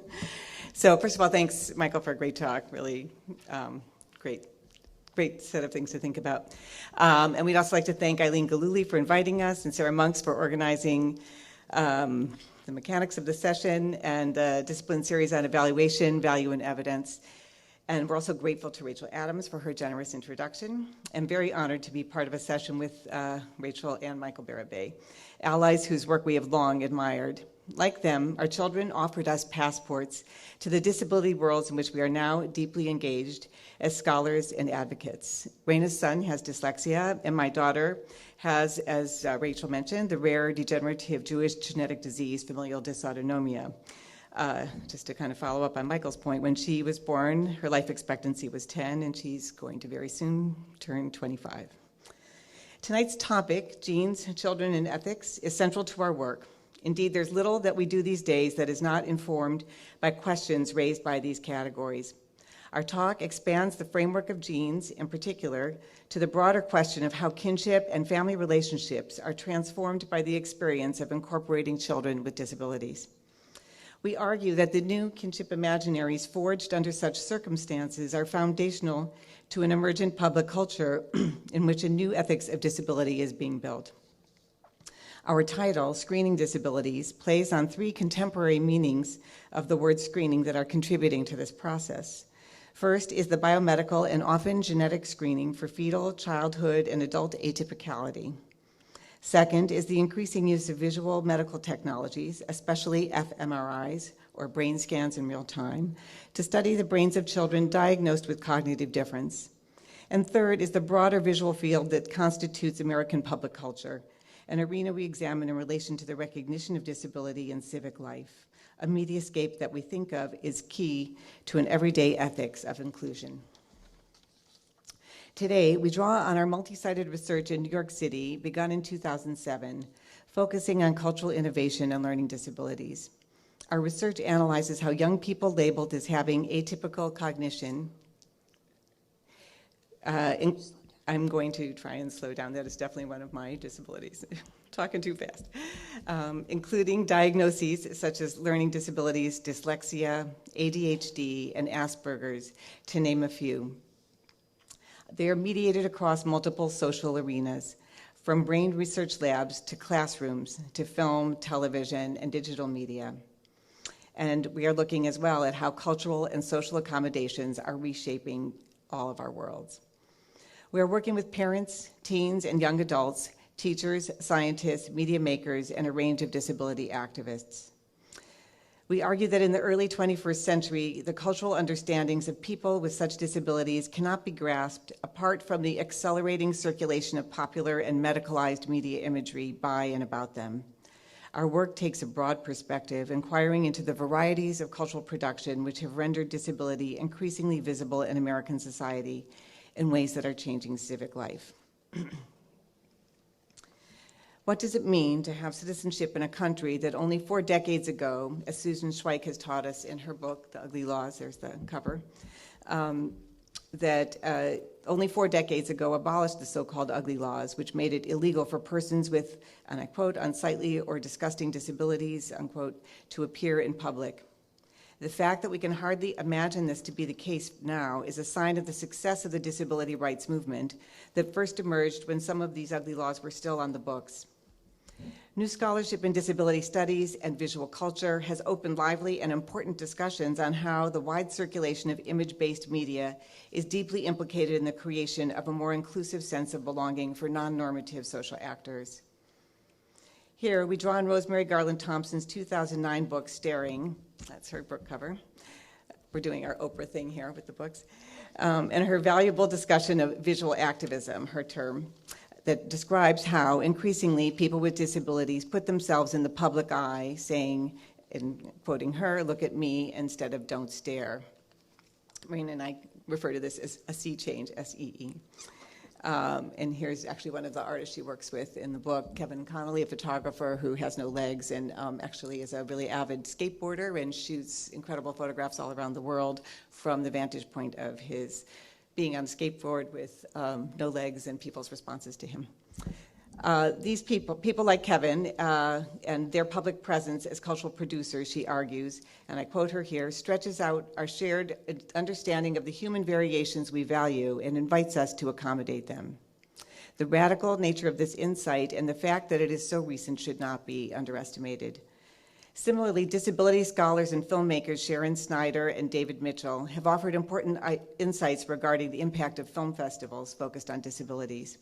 [SPEAKER 3] So first of all, thanks, Michael, for a great talk. Really great set of things to think about. And we'd also like to thank Eileen Galuli for inviting us and Sarah Monks for organizing the mechanics of the session and the discipline series on evaluation, value, and evidence. And we're also grateful to Rachel Adams for her generous introduction, and very honored to be part of a session with Rachel and Michael Bérubé, allies whose work we have long admired. Like them, our children offered us passports to the disability worlds in which we are now deeply engaged as scholars and advocates. Rayna's son has dyslexia, and my daughter has, as Rachel mentioned, the rare degenerative Jewish genetic disease, familial dysautonomia. Just to kind of follow up on Michael's point, when she was born, her life expectancy was 10, and she's going to very soon turn 25. Tonight's topic, genes, children, and ethics, is central to our work. Indeed, there's little that we do these days that is not informed by questions raised by these categories. Our talk expands the framework of genes, in particular, to the broader question of how kinship and family relationships are transformed by the experience of incorporating children with disabilities. We argue that the new kinship imaginaries forged under such circumstances are foundational to an emergent public culture in which a new ethics of disability is being built. Our title, Screening Disabilities, plays on three contemporary meanings of the word screening that are contributing to this process. First is the biomedical and often genetic screening for fetal, childhood, and adult atypicality. Second is the increasing use of visual medical technologies, especially fMRIs, or brain scans in real time, to study the brains of children diagnosed with cognitive difference. And third is the broader visual field that constitutes American public culture, an arena we examine in relation to the recognition of disability in civic life, a mediascape that we think of is key to an everyday ethics of inclusion. Today, we draw on our multi-sided research in New York City, begun in 2007, focusing on cultural innovation and learning disabilities. Our research analyzes how young people labeled as having atypical cognition I'm going to try and slow down. That is definitely one of my disabilities. Talking too fast. Including diagnoses such as learning disabilities, dyslexia, ADHD, and Asperger's, to name a few. They are mediated across multiple social arenas, from brain research labs to classrooms to film, television, and digital media. And we are looking as well at how cultural and social accommodations are reshaping all of our worlds. We are working with parents, teens, and young adults, teachers, scientists, media makers, and a range of disability activists. We argue that in the early 21st century, the cultural understandings of people with such disabilities cannot be grasped apart from the accelerating circulation of popular and medicalized media imagery by and about them. Our work takes a broad perspective, inquiring into the varieties of cultural production which have rendered disability increasingly visible in American society in ways that are changing civic life. What does it mean to have citizenship in a country that only 4 decades ago, as Susan Schweik has taught us in her book, The Ugly Laws, there's the cover, that only 4 decades ago abolished the so-called ugly laws, which made it illegal for persons with, and I quote, unsightly or disgusting disabilities, unquote, to appear in public. The fact that we can hardly imagine this to be the case now is a sign of the success of the disability rights movement that first emerged when some of these ugly laws were still on the books. New scholarship in disability studies and visual culture has opened lively and important discussions on how the wide circulation of image-based media is deeply implicated in the creation of a more inclusive sense of belonging for non-normative social actors. Here, we draw on Rosemary Garland Thompson's 2009 book, Staring. That's her book cover. We're doing our Oprah thing here with the books. And her valuable discussion of visual activism, her term, that describes how increasingly people with disabilities put themselves in the public eye, saying, and quoting her, "Look at me," instead of "don't stare." Rayna and I refer to this as a sea change, S-E-E. And here's actually one of the artists she works with in the book, Kevin Connolly, a photographer who has no legs and actually is a really avid skateboarder and shoots incredible photographs all around the world from the vantage point of his being on a skateboard with no legs and people's responses to him. These people like Kevin, and their public presence as cultural producers, she argues, and I quote her here, stretches out our shared understanding of the human variations we value and invites us to accommodate them. The radical nature of this insight and the fact that it is so recent should not be underestimated. Similarly, disability scholars and filmmakers Sharon Snyder and David Mitchell have offered important insights regarding the impact of film festivals focused on disabilities.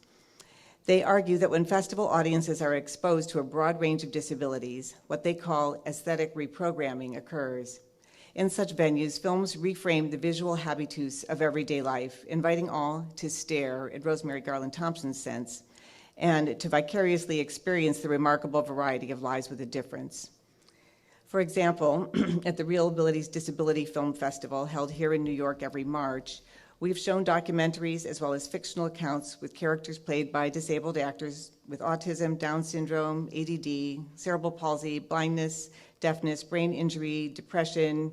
[SPEAKER 3] They argue that when festival audiences are exposed to a broad range of disabilities, what they call aesthetic reprogramming occurs. In such venues, films reframe the visual habitus of everyday life, inviting all to stare, in Rosemary Garland Thompson's sense, and to vicariously experience the remarkable variety of lives with a difference. For example, at the Real Abilities Disability Film Festival held here in New York every March, we've shown documentaries as well as fictional accounts with characters played by disabled actors with autism, Down syndrome, ADD, cerebral palsy, blindness, deafness, brain injury, depression,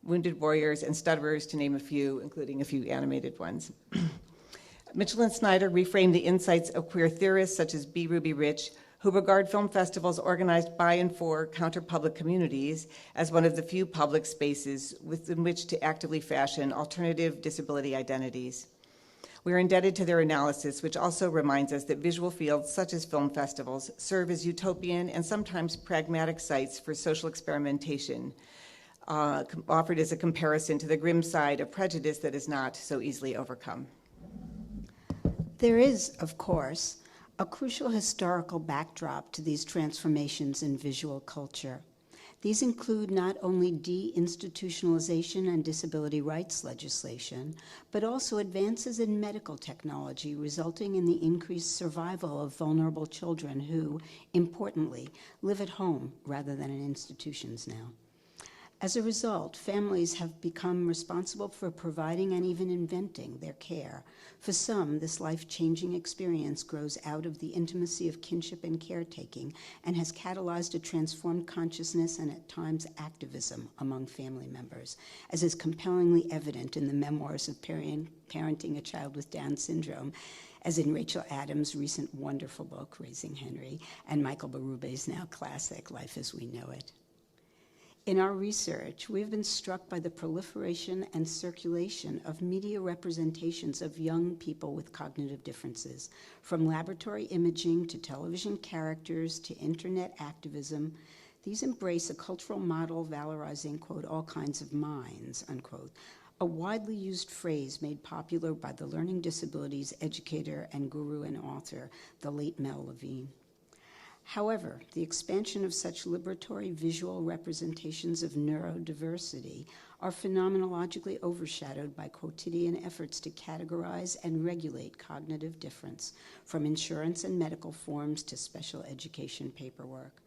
[SPEAKER 3] wounded warriors, and stutterers, to name a few, including a few animated ones. Mitchell and Snyder reframed the insights of queer theorists such as Bérubé, who regard film festivals organized by and for counter-public communities as one of the few public spaces within which to actively fashion alternative disability identities. We are indebted to their analysis, which also reminds us that visual fields such as film festivals serve as utopian and sometimes pragmatic sites for social experimentation, offered as a comparison to the grim side of prejudice that is not so easily overcome.
[SPEAKER 4] There is, of course, a crucial historical backdrop to these transformations in visual culture. These include not only deinstitutionalization and disability rights legislation, but also advances in medical technology resulting in the increased survival of vulnerable children who, importantly, live at home rather than in institutions now. As a result, families have become responsible for providing and even inventing their care. For some, this life-changing experience grows out of the intimacy of kinship and caretaking and has catalyzed a transformed consciousness and at times activism among family members, as is compellingly evident in the memoirs of parenting a child with Down syndrome, as in Rachel Adams' recent wonderful book, Raising Henry, and Michael Bérubé's now classic, Life as We Know It. In our research, we have been struck by the proliferation and circulation of media representations of young people with cognitive differences, from laboratory imaging to television characters to internet activism. These embrace a cultural model valorizing, quote, all kinds of minds, unquote, a widely used phrase made popular by the learning disabilities educator and guru and author, the late Mel Levine. However, the expansion of such liberatory visual representations of neurodiversity are phenomenologically overshadowed by quotidian efforts to categorize and regulate cognitive difference, from insurance and medical forms to special education paperwork.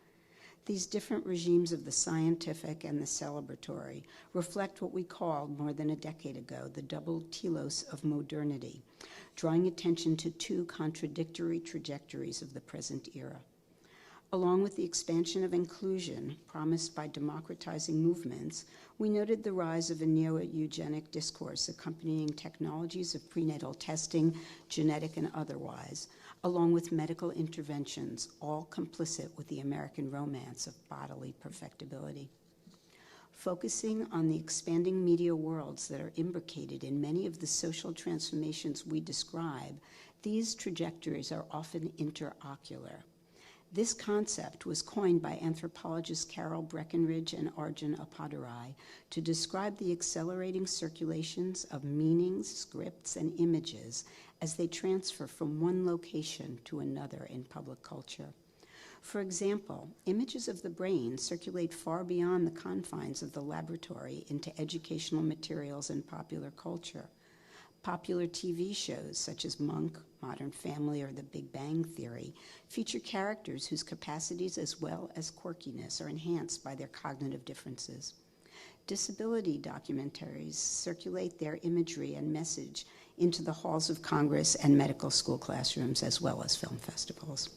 [SPEAKER 4] These different regimes of the scientific and the celebratory reflect what we called more than a decade ago the double telos of modernity, drawing attention to two contradictory trajectories of the present era. Along with the expansion of inclusion promised by democratizing movements, we noted the rise of a neo-eugenic discourse accompanying technologies of prenatal testing, genetic and otherwise, along with medical interventions, all complicit with the American romance of bodily perfectibility. Focusing on the expanding media worlds that are imbricated in many of the social transformations we describe, these trajectories are often interocular. This concept was coined by anthropologists Carol Breckenridge and Arjun Appadurai to describe the accelerating circulations of meanings, scripts, and images as they transfer from one location to another in public culture. For example, images of the brain circulate far beyond the confines of the laboratory into educational materials and popular culture. Popular TV shows such as Monk, Modern Family, or The Big Bang Theory feature characters whose capacities as well as quirkiness are enhanced by their cognitive differences. Disability documentaries circulate their imagery and message into the halls of Congress and medical school classrooms, as well as film festivals.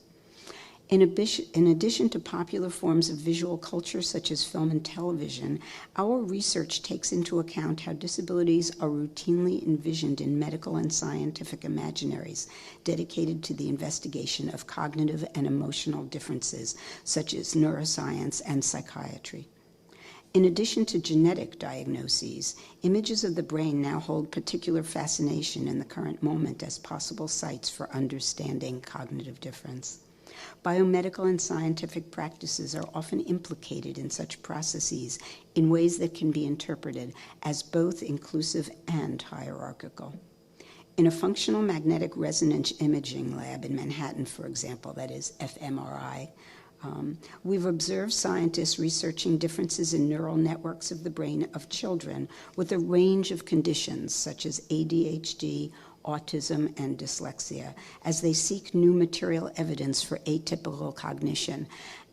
[SPEAKER 4] In addition to popular forms of visual culture such as film and television, our research takes into account how disabilities are routinely envisioned in medical and scientific imaginaries dedicated to the investigation of cognitive and emotional differences, such as neuroscience and psychiatry. In addition to genetic diagnoses, images of the brain now hold particular fascination in the current moment as possible sites for understanding cognitive difference. Biomedical and scientific practices are often implicated in such processes in ways that can be interpreted as both inclusive and hierarchical. In a functional magnetic resonance imaging lab in Manhattan, for example, that is fMRI, we've observed scientists researching differences in neural networks of the brain of children with a range of conditions such as ADHD, autism, and dyslexia, as they seek new material evidence for atypical cognition.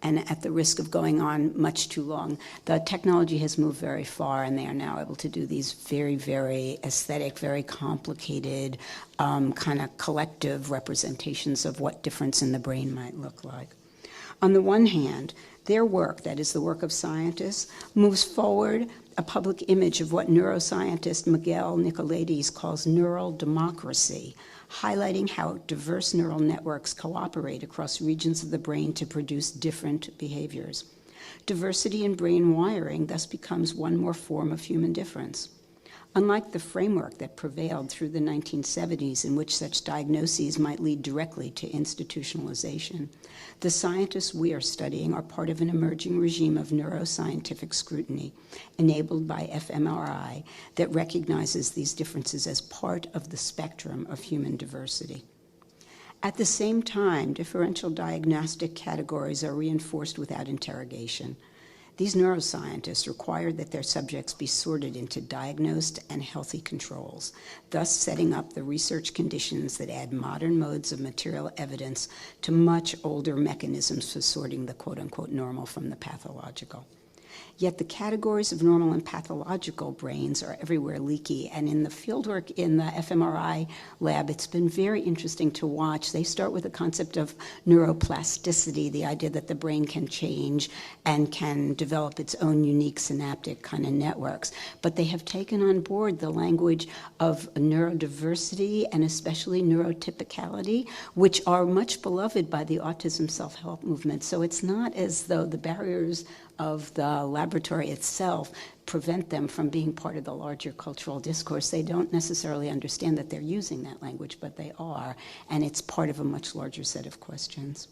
[SPEAKER 4] And at the risk of going on much too long, the technology has moved very far, and they are now able to do these very, very aesthetic, very complicated kind of collective representations of what difference in the brain might look like. On the one hand, their work, that is the work of scientists, moves forward a public image of what neuroscientist Miguel Nicolaides calls neural democracy, highlighting how diverse neural networks cooperate across regions of the brain to produce different behaviors. Diversity in brain wiring thus becomes one more form of human difference. Unlike the framework that prevailed through the 1970s in which such diagnoses might lead directly to institutionalization, the scientists we are studying are part of an emerging regime of neuroscientific scrutiny enabled by fMRI that recognizes these differences as part of the spectrum of human diversity. At the same time, differential diagnostic categories are reinforced without interrogation. These neuroscientists require that their subjects be sorted into diagnosed and healthy controls, thus setting up the research conditions that add modern modes of material evidence to much older mechanisms for sorting the quote-unquote normal from the pathological. Yet the categories of normal and pathological brains are everywhere leaky. And in the fieldwork in the fMRI lab, it's been very interesting to watch. They start with the concept of neuroplasticity, the idea that the brain can change and can develop its own unique synaptic kind of networks. But they have taken on board the language of neurodiversity and especially neurotypicality, which are much beloved by the autism self-help movement. So it's not as though the barriers of the laboratory itself prevent them from being part of the larger cultural discourse. They don't necessarily understand that they're using that language, but they are, and it's part of a much larger set of questions.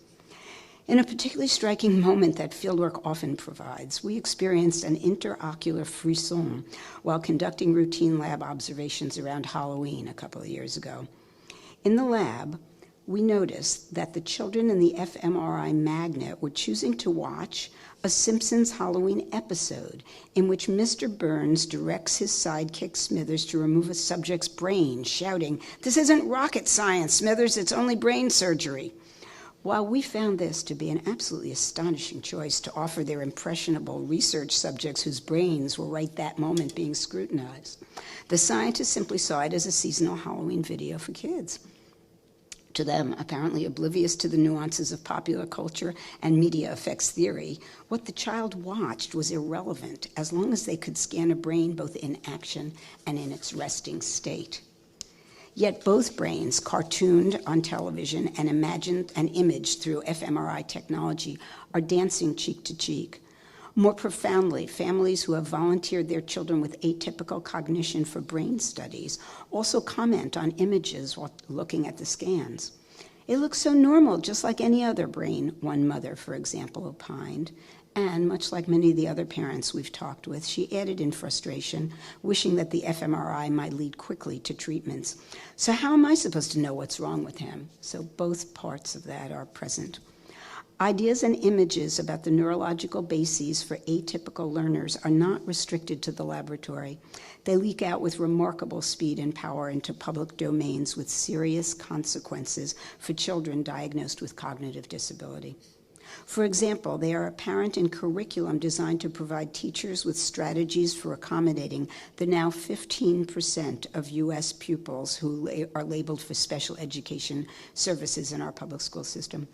[SPEAKER 4] In a particularly striking moment that fieldwork often provides, we experienced an interocular frisson while conducting routine lab observations around Halloween a couple of years ago. In the lab, we noticed that the children in the fMRI magnet were choosing to watch a Simpsons Halloween episode in which Mr. Burns directs his sidekick Smithers to remove a subject's brain, shouting, "This isn't rocket science, Smithers, it's only brain surgery." While we found this to be an absolutely astonishing choice to offer their impressionable research subjects whose brains were right that moment being scrutinized, the scientists simply saw it as a seasonal Halloween video for kids. To them, apparently oblivious to the nuances of popular culture and media effects theory, what the child watched was irrelevant as long as they could scan a brain both in action and in its resting state. Yet both brains, cartooned on television and imagined and imaged through fMRI technology, are dancing cheek to cheek. More profoundly, families who have volunteered their children with atypical cognition for brain studies also comment on images while looking at the scans. "It looks so normal, just like any other brain," one mother, for example, opined. And much like many of the other parents we've talked with, she added in frustration, wishing that the fMRI might lead quickly to treatments. "So how am I supposed to know what's wrong with him?" So both parts of that are present. Ideas and images about the neurological bases for atypical learners are not restricted to the laboratory. They leak out with remarkable speed and power into public domains with serious consequences for children diagnosed with cognitive disability. For example, they are apparent in curriculum designed to provide teachers with strategies for accommodating the now 15% of U.S. pupils who are labeled for special education services in our public school system.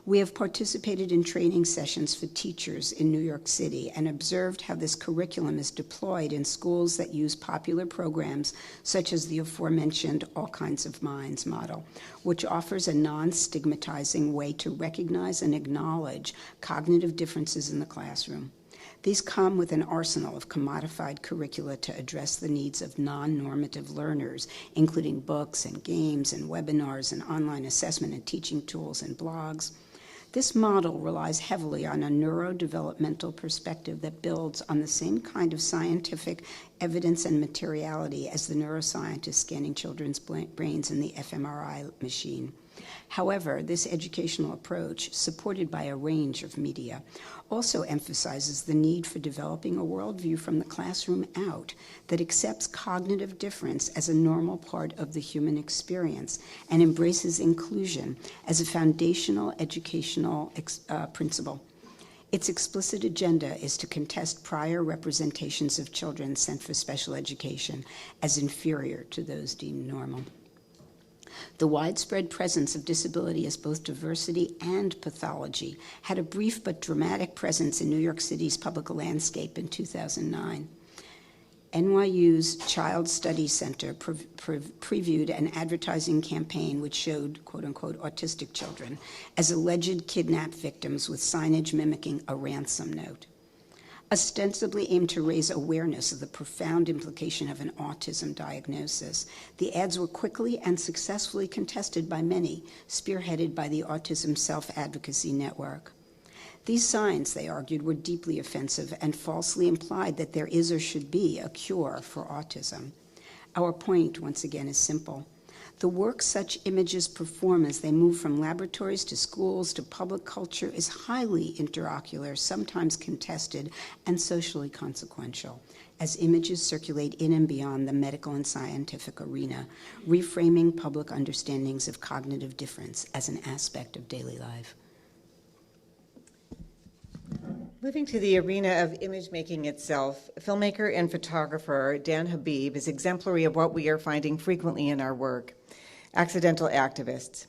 [SPEAKER 4] We have participated in training sessions for teachers in New York City and observed how this curriculum is deployed in schools that use popular programs such as the aforementioned All Kinds of Minds model, which offers a non-stigmatizing way to recognize and acknowledge cognitive differences in the classroom. These come with an arsenal of commodified curricula to address the needs of non-normative learners, including books and games and webinars and online assessment and teaching tools and blogs. This model relies heavily on a neurodevelopmental perspective that builds on the same kind of scientific evidence and materiality as the neuroscientists scanning children's brains in the fMRI machine. However, this educational approach, supported by a range of media, also emphasizes the need for developing a worldview from the classroom out that accepts cognitive difference as a normal part of the human experience and embraces inclusion as a foundational educational principle. Its explicit agenda is to contest prior representations of children sent for special education as inferior to those deemed normal. The widespread presence of disability as both diversity and pathology had a brief but dramatic presence in New York City's public landscape in 2009. NYU's Child Study Center previewed an advertising campaign which showed, quote-unquote, autistic children as alleged kidnapped victims with signage mimicking a ransom note. Ostensibly aimed to raise awareness of the profound implication of an autism diagnosis, the ads were quickly and successfully contested by many, spearheaded by the Autism Self-Advocacy Network. These signs, they argued, were deeply offensive and falsely implied that there is or should be a cure for autism. Our point, once again, is simple. The work such images perform as they move from laboratories to schools to public culture is highly interocular, sometimes contested, and socially consequential, as images circulate in and beyond the medical and scientific arena, reframing public understandings of cognitive difference as an aspect of daily life.
[SPEAKER 3] Moving to the arena of image making itself, filmmaker and photographer Dan Habib is exemplary of what we are finding frequently in our work: accidental activists.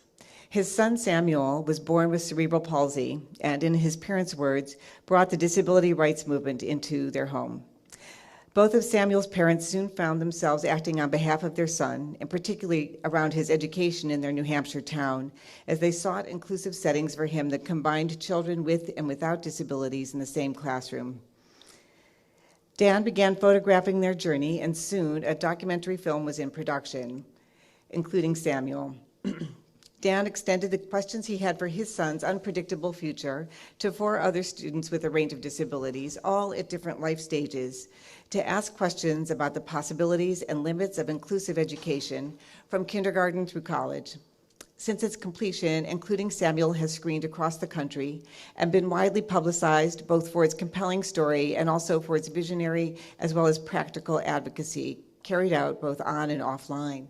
[SPEAKER 3] His son Samuel was born with cerebral palsy and, in his parents' words, brought the disability rights movement into their home. Both of Samuel's parents soon found themselves acting on behalf of their son, and particularly around his education in their New Hampshire town, as they sought inclusive settings for him that combined children with and without disabilities in the same classroom. Dan began photographing their journey, and soon a documentary film was in production, including Samuel. Dan extended the questions he had for his son's unpredictable future to 4 other students with a range of disabilities, all at different life stages, to ask questions about the possibilities and limits of inclusive education from kindergarten through college. Since its completion, Including Samuel has screened across the country and been widely publicized, both for its compelling story and also for its visionary as well as practical advocacy carried out both on and offline.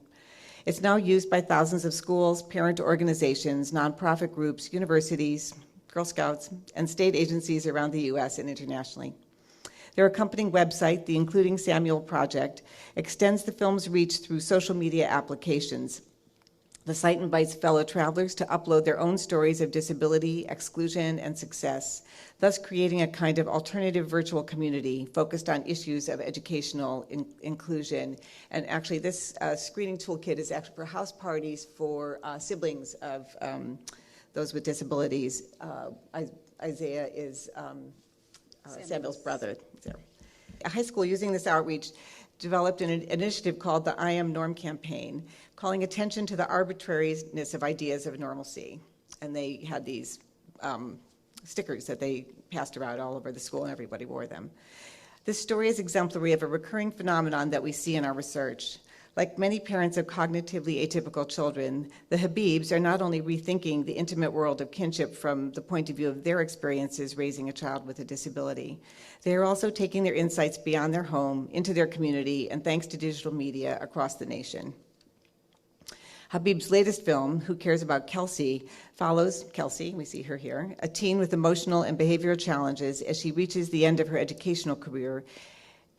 [SPEAKER 3] It's now used by thousands of schools, parent organizations, nonprofit groups, universities, Girl Scouts, and state agencies around the U.S. and internationally. Their accompanying website, the Including Samuel Project, extends the film's reach through social media applications. The site invites fellow travelers to upload their own stories of disability, exclusion, and success, thus creating a kind of alternative virtual community focused on issues of educational inclusion. And actually, this screening toolkit is actually for house parties for siblings of those with disabilities. Isaiah is Samuel's brother. A high school using this outreach developed an initiative called the I Am Norm campaign, calling attention to the arbitrariness of ideas of normalcy. And they had these stickers that they passed around all over the school, and everybody wore them. This story is exemplary of a recurring phenomenon that we see in our research. Like many parents of cognitively atypical children, the Habibs are not only rethinking the intimate world of kinship from the point of view of their experiences raising a child with a disability, they are also taking their insights beyond their home, into their community, and thanks to digital media across the nation. Habib's latest film, Who Cares About Kelsey, follows Kelsey, we see her here, a teen with emotional and behavioral challenges as she reaches the end of her educational career,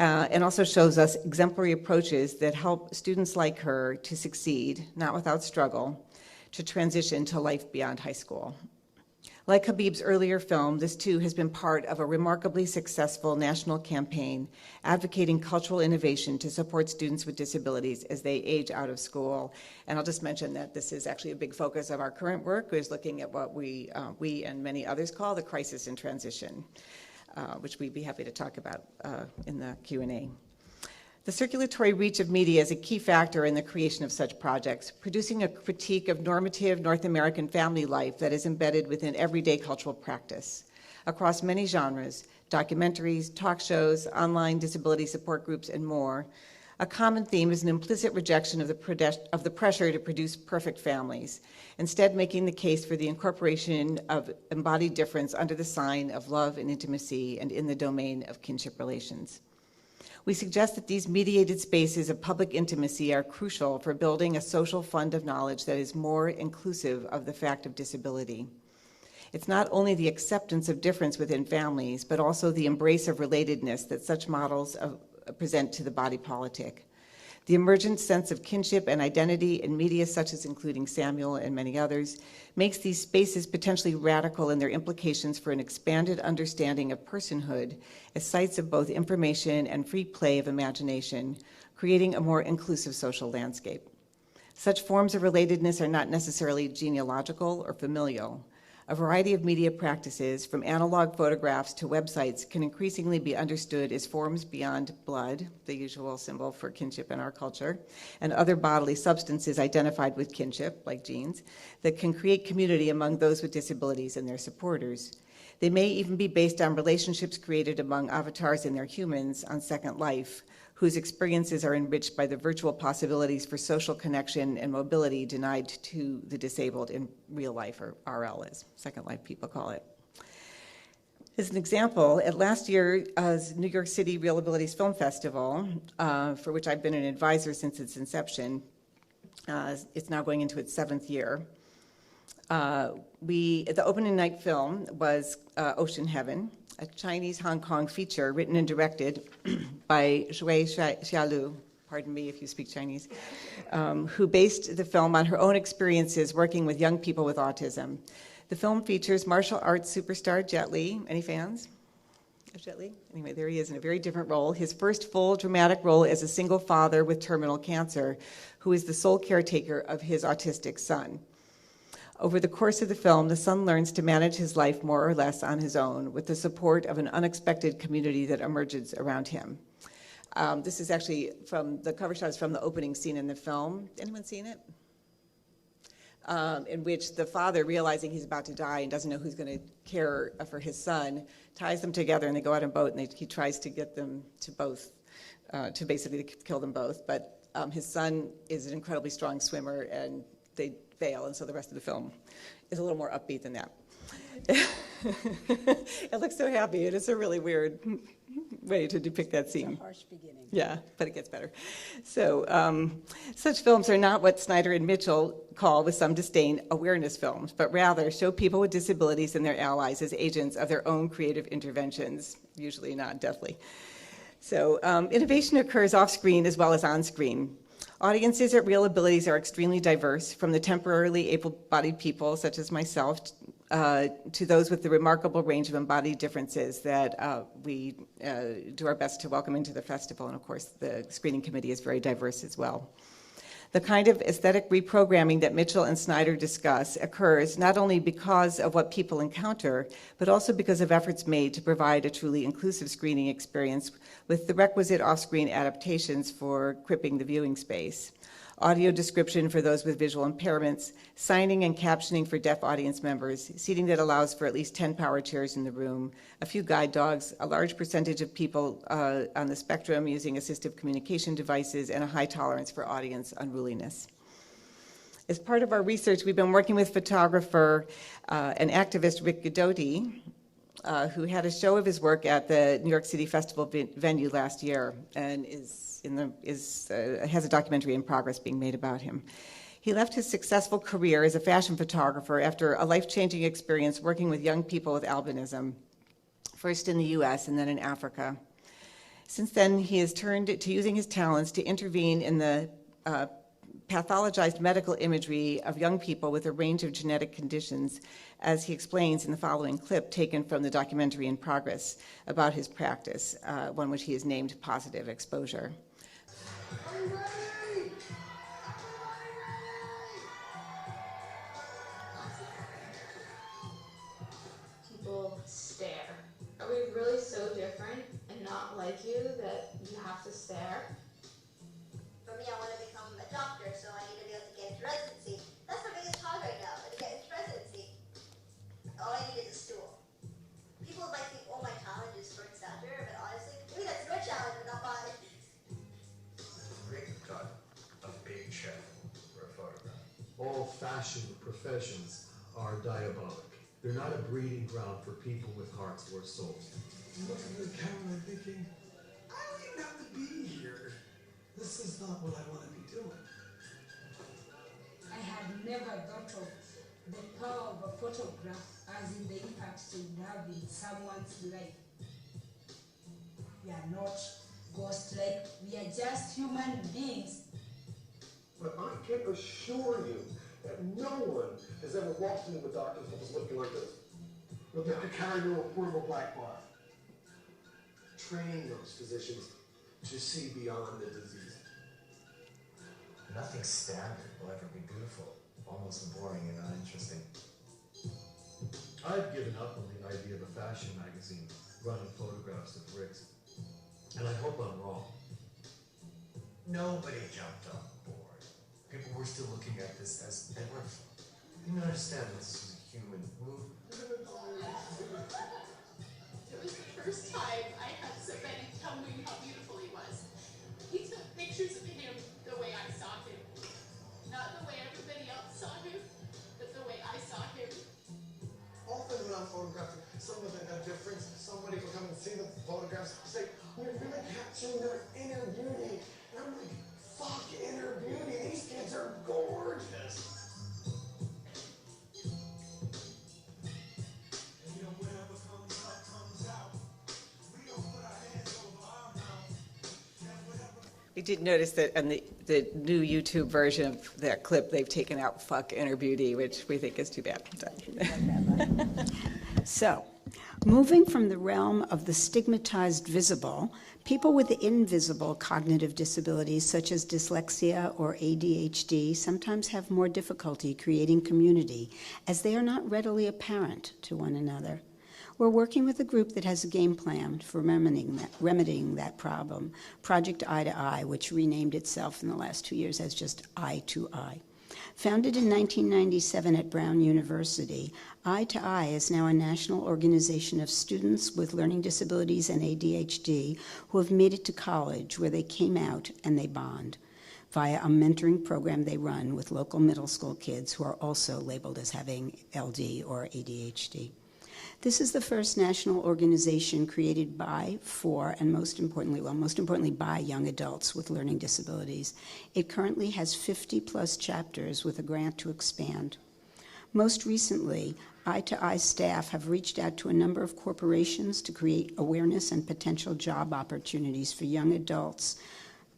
[SPEAKER 3] and also shows us exemplary approaches that help students like her to succeed, not without struggle, to transition to life beyond high school. Like Habib's earlier film, this too has been part of a remarkably successful national campaign advocating cultural innovation to support students with disabilities as they age out of school. And I'll just mention that this is actually a big focus of our current work, is looking at what we and many others call the crisis in transition, which we'd be happy to talk about in the Q&A. The circulatory reach of media is a key factor in the creation of such projects, producing a critique of normative North American family life that is embedded within everyday cultural practice. Across many genres, documentaries, talk shows, online disability support groups, and more, a common theme is an implicit rejection of the pressure to produce perfect families, instead making the case for the incorporation of embodied difference under the sign of love and intimacy and in the domain of kinship relations. We suggest that these mediated spaces of public intimacy are crucial for building a social fund of knowledge that is more inclusive of the fact of disability. It's not only the acceptance of difference within families, but also the embrace of relatedness that such models present to the body politic. The emergent sense of kinship and identity in media such as Including Samuel and many others makes these spaces potentially radical in their implications for an expanded understanding of personhood as sites of both information and free play of imagination, creating a more inclusive social landscape. Such forms of relatedness are not necessarily genealogical or familial. A variety of media practices, from analog photographs to websites, can increasingly be understood as forms beyond blood, the usual symbol for kinship in our culture, and other bodily substances identified with kinship, like genes, that can create community among those with disabilities and their supporters. They may even be based on relationships created among avatars and their humans on Second Life, whose experiences are enriched by the virtual possibilities for social connection and mobility denied to the disabled in real life, or RL as Second Life people call it. As an example, at last year's New York City Real Abilities Film Festival, for which I've been an advisor since its inception, it's now going into its 7th year. The opening night film was Ocean Heaven, a Chinese-Hong Kong feature written and directed by Zhui Xiaolu, pardon me if you speak Chinese, who based the film on her own experiences working with young people with autism. The film features martial arts superstar Jet Li. Any fans of Jet Li? Anyway, there he is in a very different role. His first full dramatic role as a single father with terminal cancer, who is the sole caretaker of his autistic son. Over the course of the film, the son learns to manage his life more or less on his own with the support of an unexpected community that emerges around him. This is actually from the cover shot is from the opening scene in the film. Anyone seen it? In which the father, realizing he's about to die and doesn't know who's going to care for his son, ties them together and they go out on a boat and he tries to get them to both, to basically kill them both. But his son is an incredibly strong swimmer and they fail, and so the rest of the film is a little more upbeat than that. It looks so happy, and it's a really weird way to depict that scene.
[SPEAKER 4] It's a harsh beginning.
[SPEAKER 3] Yeah, but it gets better. So such films are not what Snyder and Mitchell call, with some disdain, awareness films, but rather show people with disabilities and their allies as agents of their own creative interventions, usually not deathly. So innovation occurs off-screen as well as on-screen. Audiences at Real Abilities are extremely diverse, from the temporarily able-bodied people, such as myself, to those with the remarkable range of embodied differences that we do our best to welcome into the festival. And of course, the screening committee is very diverse as well. The kind of aesthetic reprogramming that Mitchell and Snyder discuss occurs not only because of what people encounter, but also because of efforts made to provide a truly inclusive screening experience with the requisite off-screen adaptations for cripping the viewing space. Audio description for those with visual impairments, signing and captioning for deaf audience members, seating that allows for at least 10 power chairs in the room, a few guide dogs, a large percentage of people on the spectrum using assistive communication devices, and a high tolerance for audience unruliness. As part of our research, we've been working with photographer and activist Rick Guidotti, who had a show of his work at the New York City Festival venue last year and has a documentary in progress being made about him. He left his successful career as a fashion photographer after a life-changing experience working with young people with albinism, first in the US and then in Africa. Since then, he has turned to using his talents to intervene in the pathologized medical imagery of young people with a range of genetic conditions, as he explains in the following clip taken from the documentary in progress about his practice, one which he has named Positive Exposure.
[SPEAKER 5] People stare. Are we really so different and not like you that you have to stare?
[SPEAKER 6] For me, I want to become a doctor, so I need to be able to get into residency. That's my biggest challenge right now, to get into residency. All I need is a stool. People might think, oh, my challenge is for stature, but honestly, maybe that's your challenge, but not mine.
[SPEAKER 7] Great cut, a big check for a photograph.
[SPEAKER 8] All-fashioned professions are diabolic. They're not a breeding ground for people with hearts or souls. You look at the camera thinking, I don't even have to be here. This is not what I want to be doing.
[SPEAKER 9] I had never thought of the power of a photograph as in the impact it would have in someone's life. We are not ghost-like, we are just human beings.
[SPEAKER 8] But I can assure you that no one has ever walked into a doctor's office looking like this. With a carry a portable black bar. Train those physicians to see beyond the disease.
[SPEAKER 7] Nothing standard will ever be beautiful, almost boring and uninteresting.
[SPEAKER 8] I've given up on the idea of a fashion magazine running photographs of bricks. And I hope I'm wrong.
[SPEAKER 7] Nobody jumped on board. People were still looking at this as an art form. You understand this is a human movement.
[SPEAKER 5] It was the first time I had somebody tell me how beautiful he was. He took pictures of him the way I saw him. Not the way everybody else saw him, but the way I saw him.
[SPEAKER 8] Often when I'm photographing someone that got difference, somebody will come and see the photographs and say, we're really capturing their inner beauty. And I'm like, fuck inner beauty. These kids are gorgeous. And you know, whatever comes out, comes out.
[SPEAKER 3] I did notice that on the new YouTube version of that clip, they've taken out "fuck inner beauty," which we think is too bad.
[SPEAKER 4] So, moving from the realm of the stigmatized visible, people with invisible cognitive disabilities such as dyslexia or ADHD sometimes have more difficulty creating community as they are not readily apparent to one another. We're working with a group that has a game plan for remedying that problem, Project Eye to Eye, which renamed itself in the last 2 years as just Eye to Eye. Founded in 1997 at Brown University, Eye to Eye is now a national organization of students with learning disabilities and ADHD who have made it to college, where they came out and they bond via a mentoring program they run with local middle school kids who are also labeled as having LD or ADHD. This is the first national organization created by, for, and most importantly by young adults with learning disabilities. It currently has 50-plus chapters with a grant to expand. Most recently, Eye to Eye staff have reached out to a number of corporations to create awareness and potential job opportunities for young adults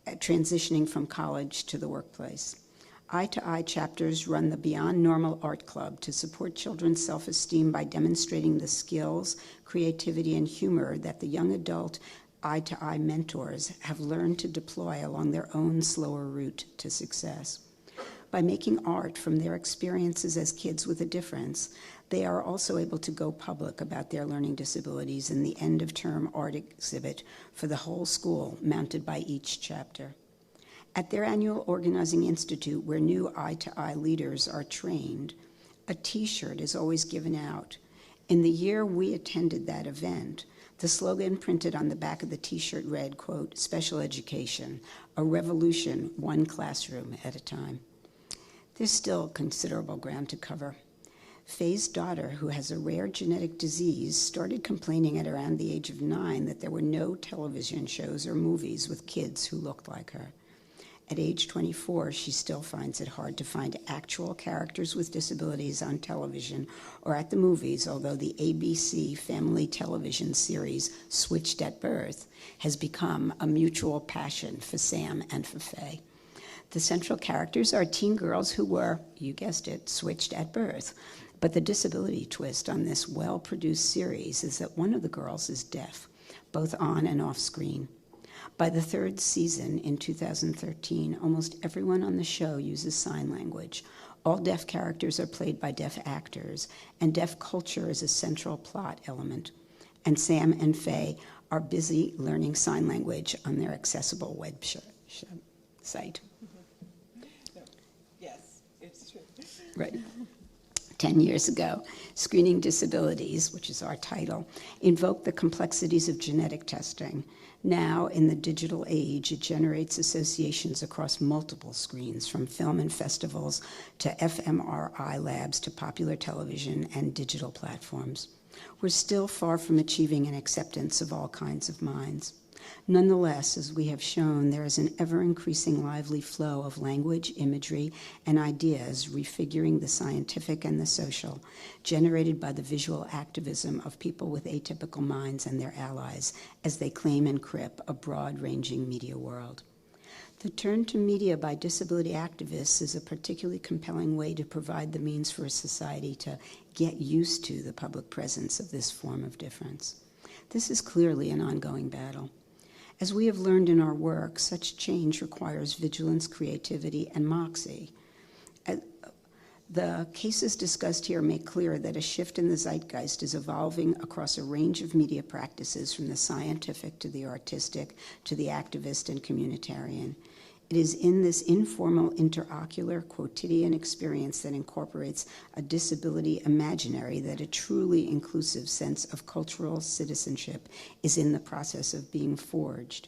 [SPEAKER 4] transitioning from college to the workplace. Eye to Eye chapters run the Beyond Normal Art Club to support children's self-esteem by demonstrating the skills, creativity, and humor that the young adult Eye to Eye mentors have learned to deploy along their own slower route to success. By making art from their experiences as kids with a difference, they are also able to go public about their learning disabilities in the end-of-term art exhibit for the whole school, mounted by each chapter. At their annual Organizing Institute, where new Eye to Eye leaders are trained, a T-shirt is always given out. In the year we attended that event, the slogan printed on the back of the T-shirt read, quote, "Special Education, a revolution, one classroom at a time." There's still considerable ground to cover. Faye's daughter, who has a rare genetic disease, started complaining at around the age of 9 that there were no television shows or movies with kids who looked like her. At age 24, she still finds it hard to find actual characters with disabilities on television or at the movies, although the ABC family television series Switched at Birth has become a mutual passion for Sam and for Faye. The central characters are teen girls who were, you guessed it, switched at birth. But the disability twist on this well-produced series is that one of the girls is deaf, both on and off screen. By the third season in 2013, almost everyone on the show uses sign language. All deaf characters are played by deaf actors, and deaf culture is a central plot element. And Sam and Faye are busy learning sign language on their accessible web site.
[SPEAKER 3] Yes, it's true.
[SPEAKER 4] Right. 10 years ago, Screening Disabilities, which is our title, invoked the complexities of genetic testing. Now, in the digital age, it generates associations across multiple screens, from film and festivals to fMRI labs to popular television and digital platforms. We're still far from achieving an acceptance of all kinds of minds. Nonetheless, as we have shown, there is an ever-increasing lively flow of language, imagery, and ideas refiguring the scientific and the social, generated by the visual activism of people with atypical minds and their allies, as they claim and crip a broad-ranging media world. The turn to media by disability activists is a particularly compelling way to provide the means for a society to get used to the public presence of this form of difference. This is clearly an ongoing battle. As we have learned in our work, such change requires vigilance, creativity, and moxie. The cases discussed here make clear that a shift in the zeitgeist is evolving across a range of media practices, from the scientific to the artistic to the activist and communitarian. It is in this informal, interocular, quotidian experience that incorporates a disability imaginary that a truly inclusive sense of cultural citizenship is in the process of being forged.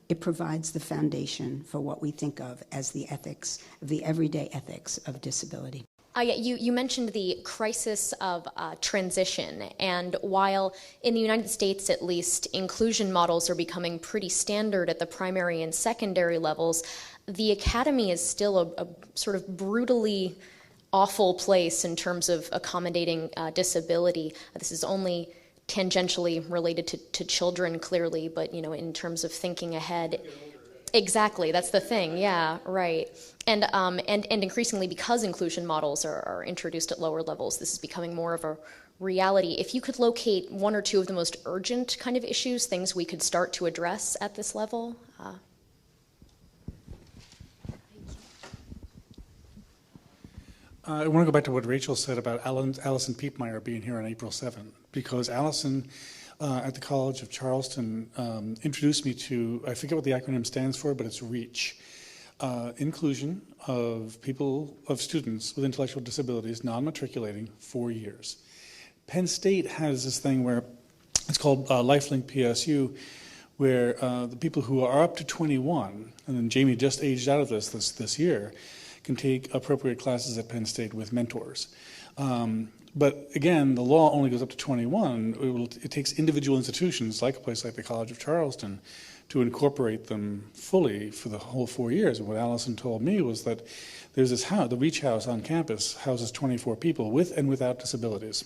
[SPEAKER 4] It provides the foundation for what we think of as the ethics, the everyday ethics of disability.
[SPEAKER 10] You mentioned the crisis of transition, and while in the United States at least inclusion models are becoming pretty standard at the primary and secondary levels, the academy is still a sort of brutally awful place in terms of accommodating disability. This is only tangentially related to children, clearly, but in terms of thinking ahead. Exactly, that's the thing. Yeah, right. And increasingly, because inclusion models are introduced at lower levels, this is becoming more of a reality. If you could locate one or two of the most urgent kind of issues, things we could start to address at this level.
[SPEAKER 2] I want to go back to what Rachel said about Alison Piepmeyer being here on April 7th, because Alison at the College of Charleston introduced me to, I forget what the acronym stands for, but it's REACH. Inclusion of students with intellectual disabilities, non-matriculating, 4 years. Penn State has this thing where it's called LifeLink PSU, where the people who are up to 21, and then Jamie just aged out of this year, can take appropriate classes at Penn State with mentors. But again, the law only goes up to 21. It takes individual institutions, like a place like the College of Charleston, to incorporate them fully for the whole 4 years. And what Allison told me was that there's this house, the Reach House on campus houses 24 people with and without disabilities.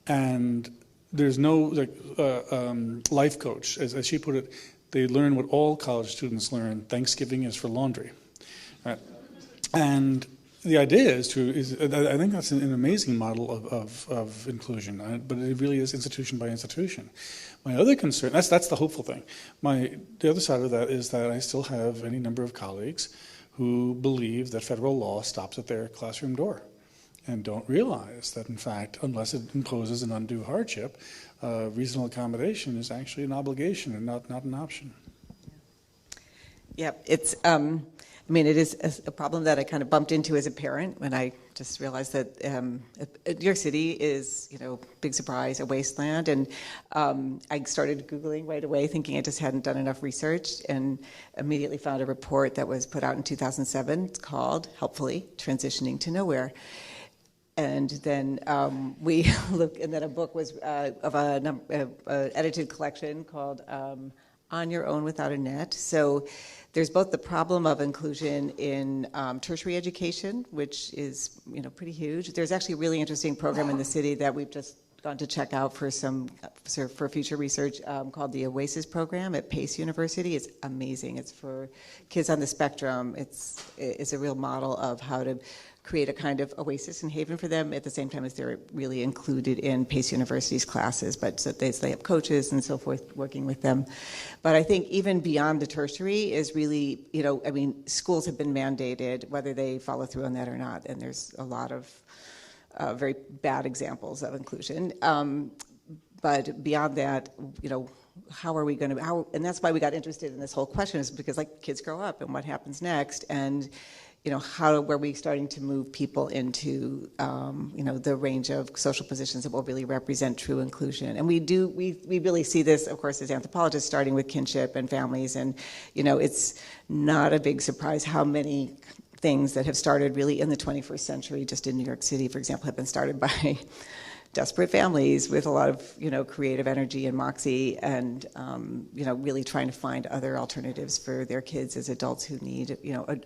[SPEAKER 2] And there's no life coach. As she put it, they learn what all college students learn. Thanksgiving is for laundry. Right? And the idea is I think that's an amazing model of inclusion, but it really is institution by institution. My other concern, that's the hopeful thing. The other side of that is that I still have any number of colleagues who believe that federal law stops at their classroom door and don't realize that, in fact, unless it imposes an undue hardship, reasonable accommodation is actually an obligation and not an option.
[SPEAKER 3] Yeah, it's... it is a problem that I kind of bumped into as a parent when I just realized that New York City is, big surprise, a wasteland. And I started Googling right away, thinking I just hadn't done enough research, and immediately found a report that was put out in 2007. It's called, helpfully, Transitioning to Nowhere. And then we looked, and then a book was of an edited collection called On Your Own Without a Net. So there's both the problem of inclusion in tertiary education, which is pretty huge. There's actually a really interesting program in the city that we've just gone to check out for future research called the Oasis program at Pace University. It's amazing. It's for kids on the spectrum. It's a real model of how to create a kind of oasis and haven for them at the same time as they're really included in Pace University's classes, but so they have coaches and so forth working with them. But I think even beyond the tertiary is really, schools have been mandated, whether they follow through on that or not, and there's a lot of very bad examples of inclusion. But beyond that, how are we going to, and that's why we got interested in this whole question, is because kids grow up and what happens next, and how were we starting to move people into, the range of social positions that will really represent true inclusion? And we really see this, of course, as anthropologists, starting with kinship and families. And, it's not a big surprise how many things that have started really in the 21st century, just in New York City, for example, have been started by desperate families with a lot of, creative energy and moxie, and, really trying to find other alternatives for their kids as adults who need,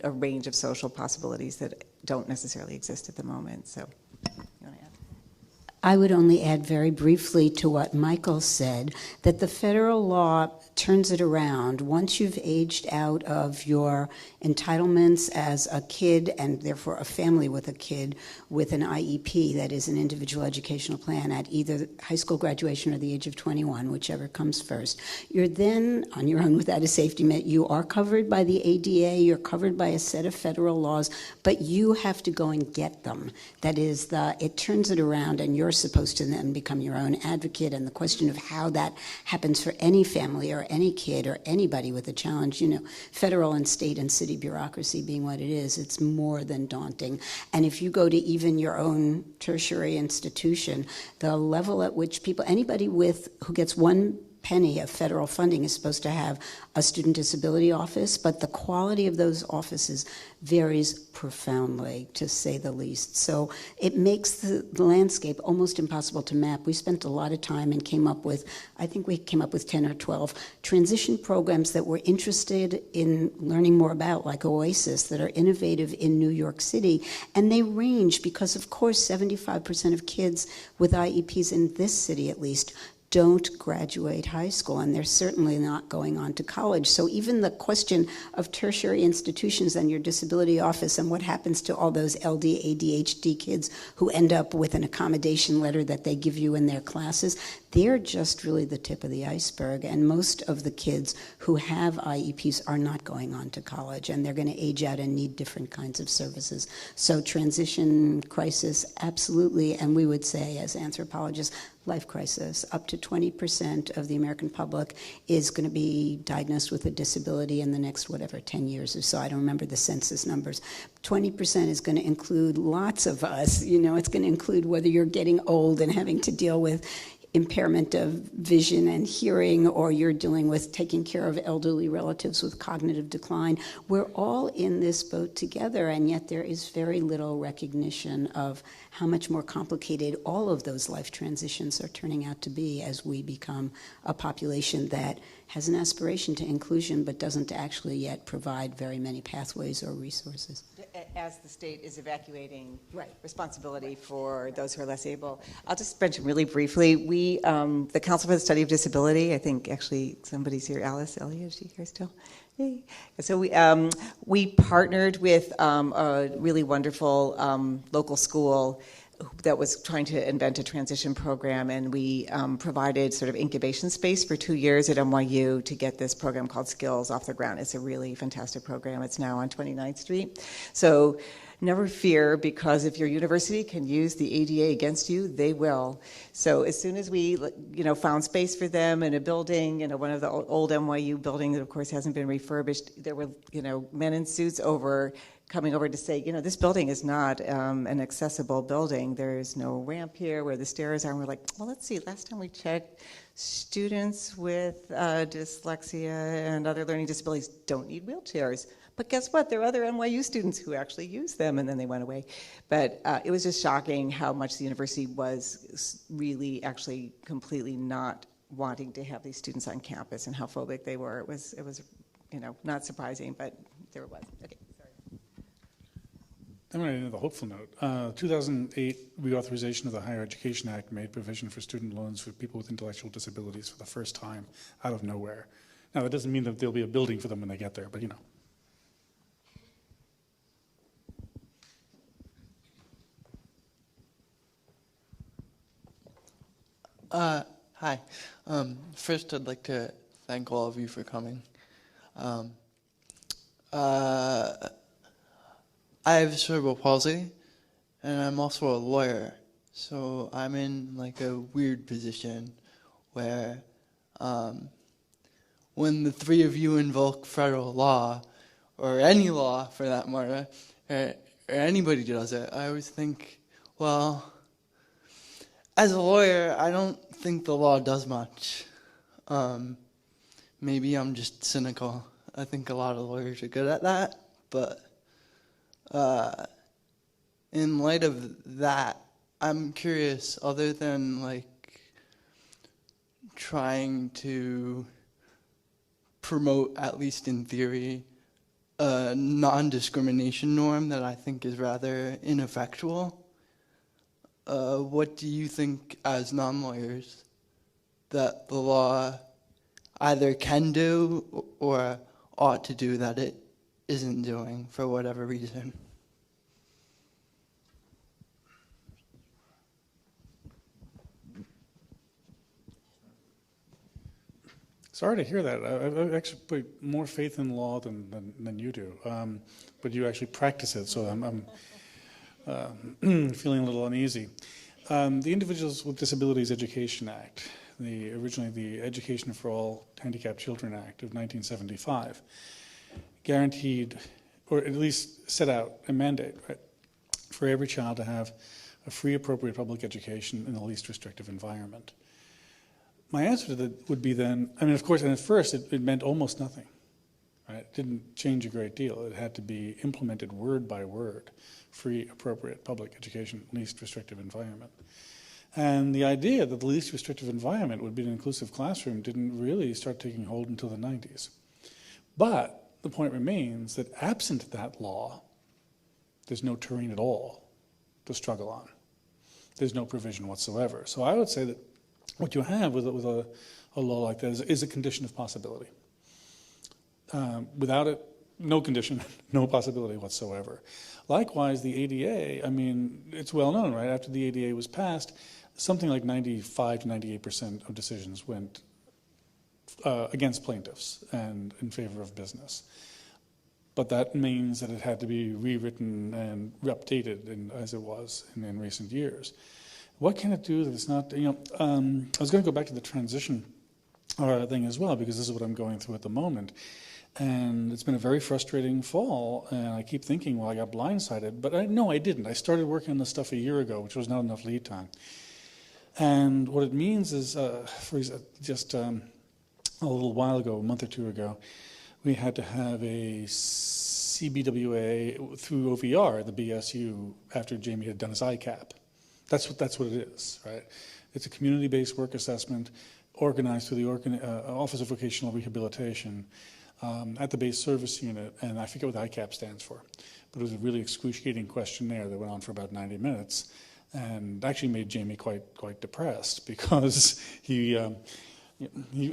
[SPEAKER 3] a range of social possibilities that don't necessarily exist at the moment. So, you want to add?
[SPEAKER 4] I would only add very briefly to what Michael said, that the federal law turns it around. Once you've aged out of your entitlements as a kid, and therefore a family with a kid with an IEP, that is an individual educational plan, at either high school graduation or the age of 21, whichever comes first, you're then on your own without a safety net. You are covered by the ADA, you're covered by a set of federal laws, but you have to go and get them. That is, it turns it around, and you're supposed to then become your own advocate. And the question of how that happens for any family or any kid or anybody with a challenge, federal and state and city bureaucracy being what it is, it's more than daunting. And if you go to even your own tertiary institution, the level at which anybody who gets 1 penny of federal funding is supposed to have a student disability office, but the quality of those offices varies profoundly, to say the least. So it makes the landscape almost impossible to map. We spent a lot of time and I think we came up with 10 or 12 transition programs that we're interested in learning more about, like Oasis, that are innovative in New York City. And they range because, of course, 75% of kids with IEPs in this city, at least, don't graduate high school, and they're certainly not going on to college. So even the question of tertiary institutions and your disability office and what happens to all those LD, ADHD kids who end up with an accommodation letter that they give you in their classes, they're just really the tip of the iceberg. And most of the kids who have IEPs are not going on to college, and they're going to age out and need different kinds of services. So transition crisis, absolutely, and we would say as anthropologists, life crisis. Up to 20% of the American public is going to be diagnosed with a disability in the next, 10 years or so. I don't remember the census numbers. 20% is going to include lots of us. It's going to include whether you're getting old and having to deal with impairment of vision and hearing, or you're dealing with taking care of elderly relatives with cognitive decline. We're all in this boat together, and yet there is very little recognition of how much more complicated all of those life transitions are turning out to be as we become a population that has an aspiration to inclusion but doesn't actually yet provide very many pathways or resources.
[SPEAKER 3] As the state is evacuating responsibility for those who are less able. I'll just mention really briefly, we, the Council for the Study of Disability, I think actually somebody's here, Alice Elliott, is she here still? Hey. So we partnered with a really wonderful local school that was trying to invent a transition program, and we provided sort of incubation space for 2 years at NYU to get this program called Skills off the ground. It's a really fantastic program. It's now on 29th Street. So never fear, because if your university can use the ADA against you, they will. So as soon as we, found space for them in a building, one of the old NYU buildings that of course hasn't been refurbished, there were, men in suits coming over to say, this building is not an accessible building. There's no ramp here where the stairs are. And we're like, well, let's see. Last time we checked, students with dyslexia and other learning disabilities don't need wheelchairs. But guess what? There are other NYU students who actually use them, and then they went away. But it was just shocking how much the university was really actually completely not wanting to have these students on campus and how phobic they were. It was not surprising, but there it was. Okay.
[SPEAKER 2] I'm going to end with a hopeful note. 2008 reauthorization of the Higher Education Act made provision for student loans for people with intellectual disabilities for the first time out of nowhere. Now, that doesn't mean that there'll be a building for them when they get there, but
[SPEAKER 11] Hi. First, I'd like to thank all of you for coming. I have cerebral palsy, and I'm also a lawyer, so I'm in a weird position where when the three of you invoke federal law, or any law for that matter, or anybody does it, I always think, well, as a lawyer, I don't think the law does much. Maybe I'm just cynical. I think a lot of lawyers are good at that, but in light of that, I'm curious, other than trying to promote, at least in theory, a non-discrimination norm that I think is rather ineffectual, what do you think as non-lawyers that the law either can do or ought to do that it isn't doing for whatever reason?
[SPEAKER 2] Sorry to hear that. I actually put more faith in law than you do, but you actually practice it, so I'm feeling a little uneasy. The Individuals with Disabilities Education Act, originally the Education for All Handicapped Children Act of 1975, guaranteed, or at least set out a mandate, right, for every child to have a free, appropriate public education in the least restrictive environment. My answer to that would be then, of course, and at first it meant almost nothing. Right? It didn't change a great deal. It had to be implemented word by word. Free, appropriate public education, least restrictive environment. And the idea that the least restrictive environment would be an inclusive classroom didn't really start taking hold until the 90s. But the point remains that absent that law, there's no terrain at all to struggle on. There's no provision whatsoever. So I would say that what you have with a law like this is a condition of possibility. Without it, no condition, no possibility whatsoever. Likewise, the ADA, I mean, it's well known, right? After the ADA was passed, something like 95 to 98% of decisions went against plaintiffs and in favor of business. But that means that it had to be rewritten and updated as it was in recent years. What can it do that it's not, I was going to go back to the transition thing as well, because this is what I'm going through at the moment. And it's been a very frustrating fall, and I keep thinking, well, I got blindsided. But no, I didn't. I started working on this stuff a year ago, which was not enough lead time. And what it means is, just a little while ago, a month or two ago, we had to have a CBWA through OVR, the BSU, after Jamie had done his ICAP. That's what it is, right? It's a community-based work assessment organized through the Office of Vocational Rehabilitation at the base service unit, and I forget what the ICAP stands for, but it was a really excruciating questionnaire that went on for about 90 minutes, and actually made Jamie quite depressed, because he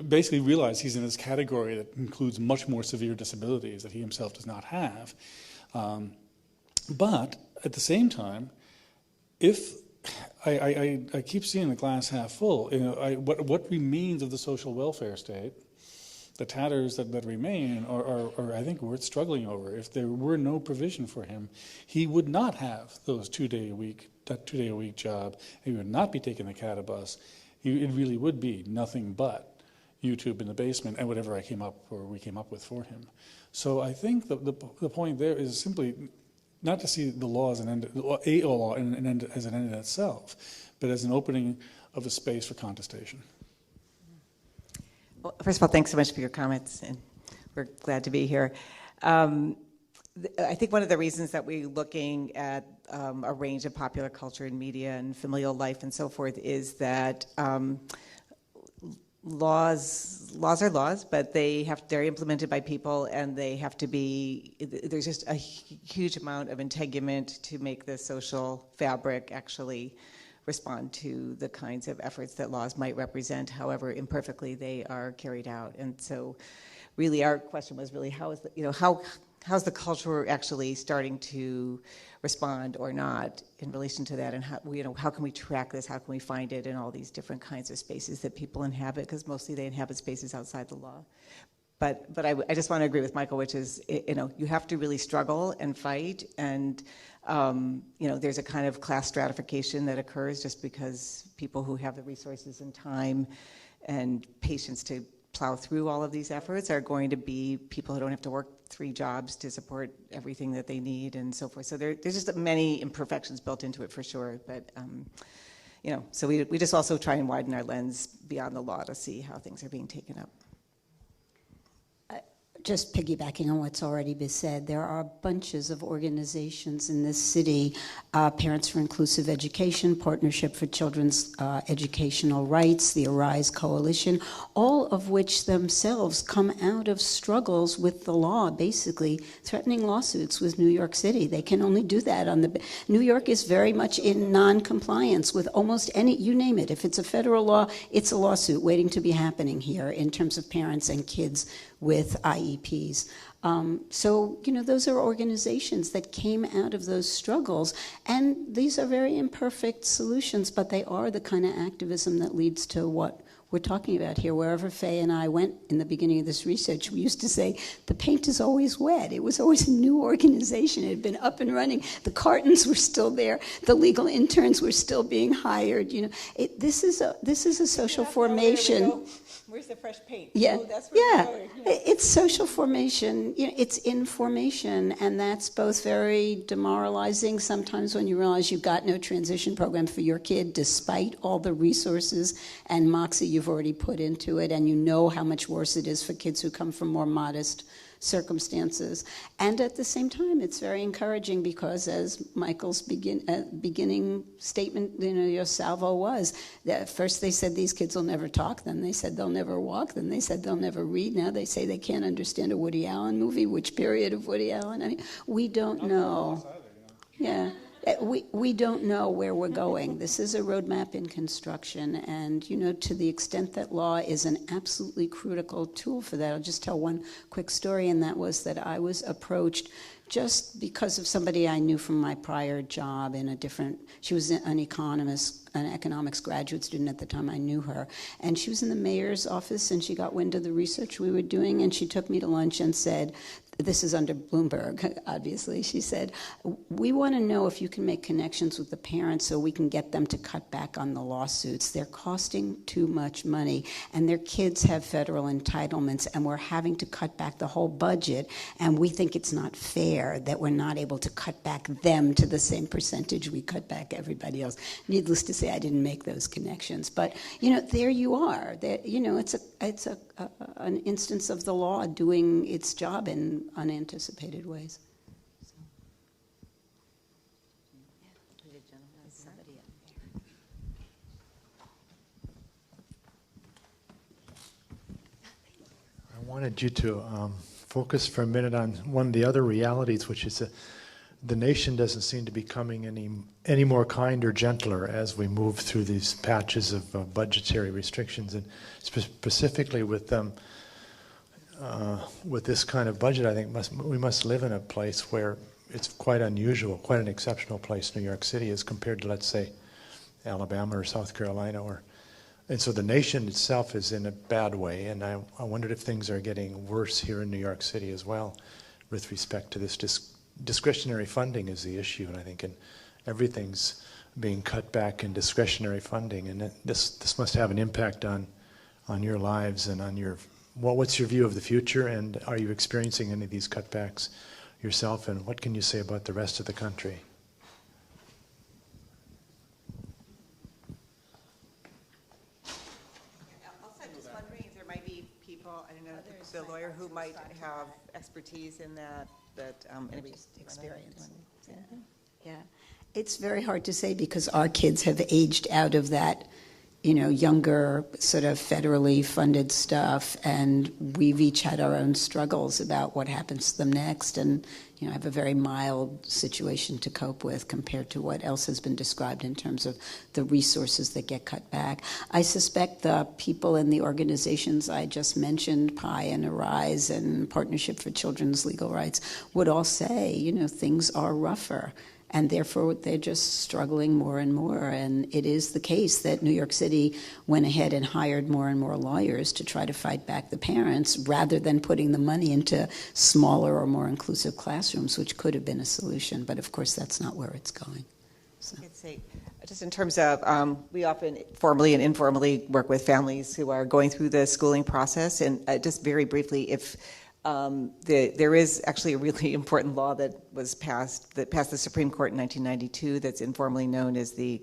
[SPEAKER 2] basically realized he's in this category that includes much more severe disabilities that he himself does not have. But at the same time, if I keep seeing the glass half full, what remains of the social welfare state, the tatters that remain are I think worth struggling over. If there were no provision for him, he would not have that 2 day a week job. He would not be taking the CATA bus. It really would be nothing but YouTube in the basement and whatever we came up with for him. So I think the point there is simply not to see the law as an end, a law as an end in itself, but as an opening of a space for contestation.
[SPEAKER 3] Well, first of all, thanks so much for your comments, and we're glad to be here. I think one of the reasons that we're looking at a range of popular culture and media and familial life and so forth is that laws are laws, but they're implemented by people, and they have to be, there's just a huge amount of integument to make the social fabric actually respond to the kinds of efforts that laws might represent, however imperfectly they are carried out. And so really our question was really how's the culture actually starting to respond or not in relation to that, and how can we track this, how can we find it in all these different kinds of spaces that people inhabit, because mostly they inhabit spaces outside the law. But I just want to agree with Michael, which is, you have to really struggle and fight, and there's a kind of class stratification that occurs just because people who have the resources and time and patience to plow through all of these efforts are going to be people who don't have to work 3 jobs to support everything that they need and so forth. So there's just many imperfections built into it for sure. But so we just also try and widen our lens beyond the law to see how things are being taken up.
[SPEAKER 4] Just piggybacking on what's already been said, there are bunches of organizations in this city, Parents for Inclusive Education, Partnership for Children's Educational Rights, the Arise Coalition, all of which themselves come out of struggles with the law, basically threatening lawsuits with New York City. They can only do that New York is very much in non-compliance with almost any, you name it. If it's a federal law, it's a lawsuit waiting to be happening here in terms of parents and kids with IEPs. Those are organizations that came out of those struggles, and these are very imperfect solutions, but they are the kind of activism that leads to what we're talking about here. Wherever Faye and I went in the beginning of this research, we used to say, the paint is always wet. It was always a new organization. It had been up and running. The cartons were still there. The legal interns were still being hired. This is a social formation.
[SPEAKER 3] Where's the fresh paint?
[SPEAKER 4] Yeah,
[SPEAKER 3] That's where we're going.
[SPEAKER 4] It's social formation. It's information, and that's both very demoralizing sometimes when you realize you've got no transition program for your kid, despite all the resources and moxie you've already put into it, and you know how much worse it is for kids who come from more modest circumstances. And at the same time, it's very encouraging because, as Michael's beginning statement, your salvo was, that first they said these kids will never talk, then they said they'll never walk, then they said they'll never read, now they say they can't understand a Woody Allen movie. Which period of Woody Allen? I mean, we don't know. Yeah. We don't know where we're going. This is a roadmap in construction, and to the extent that law is an absolutely critical tool for that, I'll just tell one quick story, and that was that I was approached just because of somebody I knew from my prior job in a different, she was an economist, an economics graduate student at the time. I knew her, and she was in the mayor's office, and she got wind of the research we were doing, and she took me to lunch and said, this is under Bloomberg, obviously. She said, we want to know if you can make connections with the parents so we can get them to cut back on the lawsuits. They're costing too much money, and their kids have federal entitlements, and we're having to cut back the whole budget, and we think it's not fair that we're not able to cut back them to the same percentage we cut back everybody else. Needless to say, I didn't make those connections. But, there you are. It's an instance of the law doing its job in unanticipated ways.
[SPEAKER 7] I wanted you to focus for a minute on one of the other realities, which is that the nation doesn't seem to be becoming any more kind or gentler as we move through these patches of budgetary restrictions, and specifically with them. With this kind of budget, I think we must live in a place where it's quite unusual, quite an exceptional place, New York City, as compared to, let's say, Alabama or South Carolina. And so the nation itself is in a bad way, and I wondered if things are getting worse here in New York City as well with respect to this discretionary funding is the issue, and I think everything's being cut back in discretionary funding, and this must have an impact on your lives and on your. Well, what's your view of the future, and are you experiencing any of these cutbacks yourself, and what can you say about the rest of the country?
[SPEAKER 3] Also, I'm just wondering if there might be people, I don't know, the lawyer who might have expertise in that anybody
[SPEAKER 4] experience. Yeah, it's very hard to say because our kids have aged out of that younger sort of federally funded stuff, and we've each had our own struggles about what happens to them next, and I have a very mild situation to cope with compared to what else has been described in terms of the resources that get cut back. I suspect the people in the organizations I just mentioned, PI and Arise and Partnership for Children's Legal Rights, would all say, things are rougher. And therefore, they're just struggling more and more. And it is the case that New York City went ahead and hired more and more lawyers to try to fight back the parents rather than putting the money into smaller or more inclusive classrooms, which could have been a solution. But of course, that's not where it's going. So.
[SPEAKER 3] I'd say, just in terms of, we often formally and informally work with families who are going through the schooling process. And just very briefly, if there is actually a really important law that passed the Supreme Court in 1992 that's informally known as the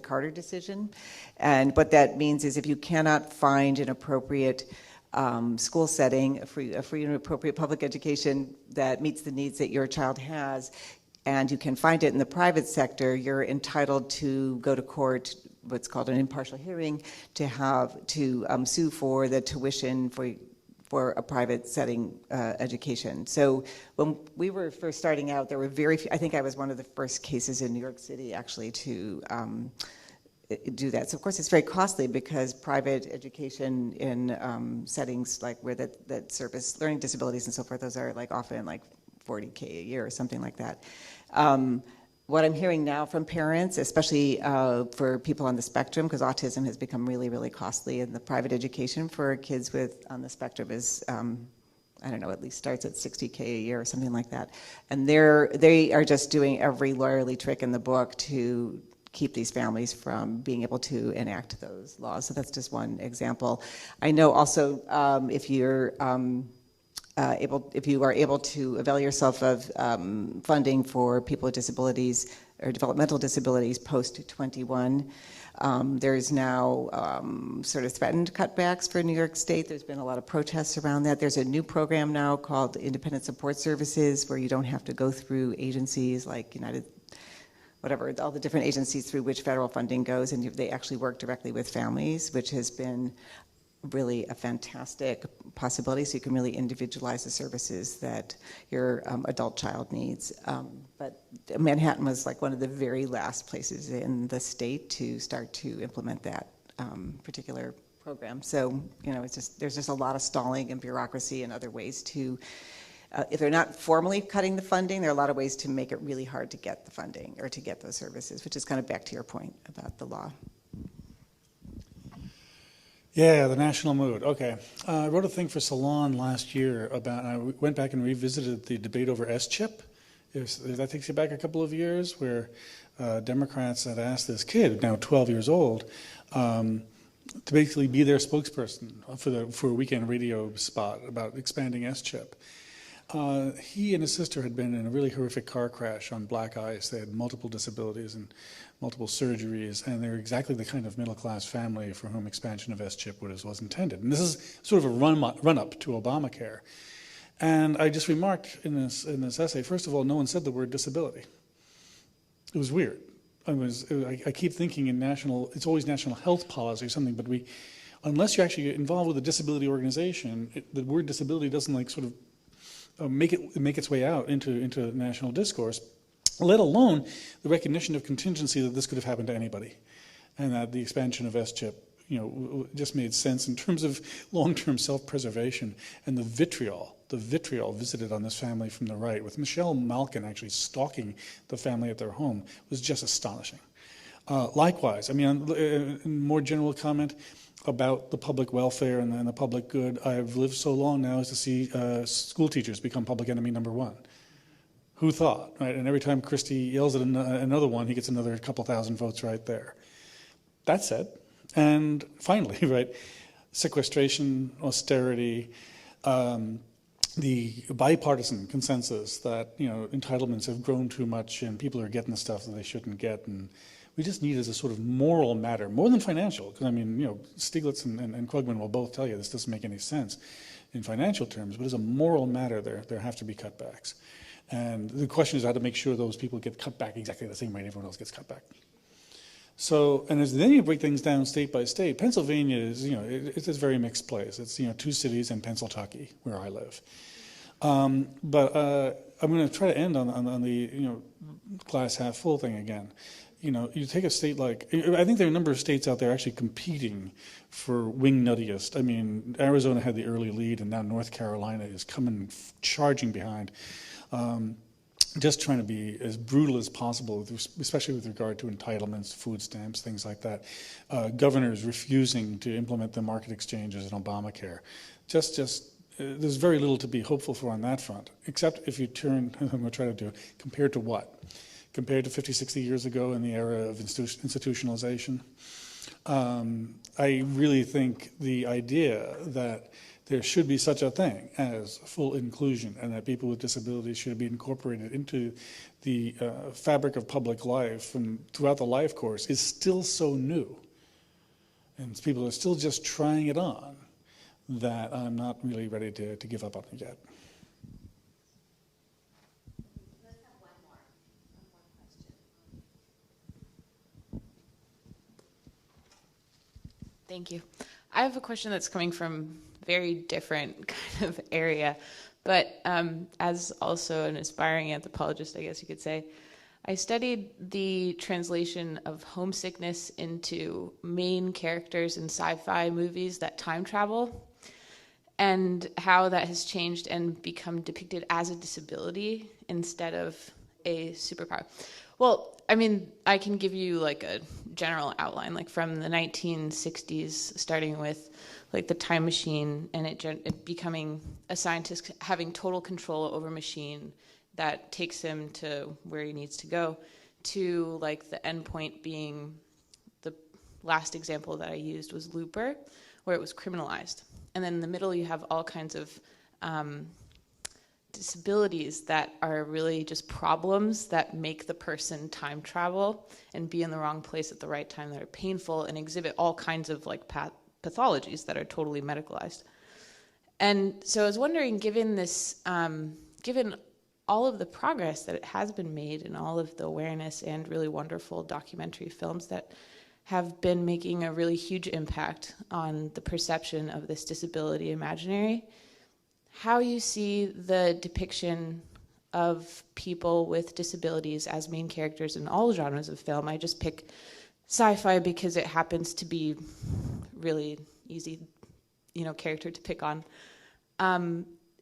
[SPEAKER 3] Carter decision. And what that means is if you cannot find an appropriate school setting, a free and appropriate public education that meets the needs that your child has, and you can find it in the private sector, you're entitled to go to court, what's called an impartial hearing, to sue for the tuition for a private setting education. So when we were first starting out, there were very few, I think I was one of the first cases in New York City actually to do that. So of course it's very costly because private education in settings like where that service learning disabilities and so forth, those are like often like $40K a year or something like that. What I'm hearing now from parents, especially for people on the spectrum, because autism has become really, really costly, and the private education for kids on the spectrum is, I don't know, at least starts at $60K a year or something like that. And they are just doing every lawyerly trick in the book to keep these families from being able to enact those laws. So that's just one example. I know also if you are able to avail yourself of funding for people with disabilities or developmental disabilities post-21, there's now sort of threatened cutbacks for New York State. There's been a lot of protests around that. There's a new program now called Independent Support Services where you don't have to go through agencies like all the different agencies through which federal funding goes, and they actually work directly with families, which has been really a fantastic possibility, so you can really individualize the services that your adult child needs. But Manhattan was like one of the very last places in the state to start to implement that particular program. So, there's just a lot of stalling and bureaucracy and other ways to, if they're not formally cutting the funding, there are a lot of ways to make it really hard to get the funding or to get those services, which is kind of back to your point about the law.
[SPEAKER 2] Yeah, the national mood. Okay. I wrote a thing for Salon last year about, I went back and revisited the debate over S-chip. That takes you back a couple of years, where Democrats had asked this kid, now 12 years old, to basically be their spokesperson for a weekend radio spot about expanding S-chip. He and his sister had been in a really horrific car crash on black ice. They had multiple disabilities and multiple surgeries, and they're exactly the kind of middle-class family for whom expansion of S-chip was intended. And this is sort of a run-up to Obamacare. And I just remarked in this essay, first of all, no one said the word disability. It was weird. I keep thinking it's always national health policy or something, but unless you're actually involved with a disability organization, the word disability doesn't sort of make its way out into national discourse, let alone the recognition of contingency that this could have happened to anybody, and that the expansion of S-chip, just made sense in terms of long-term self-preservation. And the vitriol visited on this family from the right, with Michelle Malkin actually stalking the family at their home, was just astonishing. Likewise, a more general comment about the public welfare and the public good. I've lived so long now as to see school teachers become public enemy number one. Who thought, right? And every time Christie yells at another one, he gets another couple thousand votes right there. That said, and finally, right, sequestration, austerity, the bipartisan consensus that entitlements have grown too much and people are getting the stuff that they shouldn't get, and we just need as a sort of moral matter, more than financial, because Stiglitz and Krugman will both tell you this doesn't make any sense in financial terms, but as a moral matter, there have to be cutbacks. And the question is how to make sure those people get cut back exactly the same rate everyone else gets cut back. So, and then you break things down state by state. Pennsylvania is, it's a very mixed place. It's, 2 cities and Pennsylvania, where I live. But I'm going to try to end on the, glass half full thing again. You take a state like, I think there are a number of states out there actually competing for wing nuttiest. Arizona had the early lead, and now North Carolina is coming charging behind. Just trying to be as brutal as possible, especially with regard to entitlements, food stamps, things like that. Governors refusing to implement the market exchanges and Obamacare. There's very little to be hopeful for on that front, except if you turn, I'm going to try to do, compared to what? Compared to 50, 60 years ago in the era of institutionalization. I really think the idea that there should be such a thing as full inclusion, and that people with disabilities should be incorporated into the fabric of public life and throughout the life course, is still so new. And people are still just trying it on, that I'm not really ready to give up on it yet.
[SPEAKER 12] Let's have one more question.
[SPEAKER 13] Thank you. I have a question that's coming from very different kind of area, but as also an aspiring anthropologist, I guess you could say, I studied the translation of homesickness into main characters in sci-fi movies that time travel, and how that has changed and become depicted as a disability instead of a superpower. Well, I can give you like a general outline, like from the 1960s, starting with like the time machine and it becoming a scientist having total control over a machine that takes him to where he needs to go, to like the end point being, the last example that I used was Looper, where it was criminalized. And then in the middle you have all kinds of disabilities that are really just problems that make the person time travel and be in the wrong place at the right time, that are painful and exhibit all kinds of like pathologies that are totally medicalized. And so I was wondering, given this, given all of the progress that has been made and all of the awareness and really wonderful documentary films that have been making a really huge impact on the perception of this disability imaginary. How you see the depiction of people with disabilities as main characters in all genres of film. I just pick sci-fi because it happens to be really easy, character to pick on.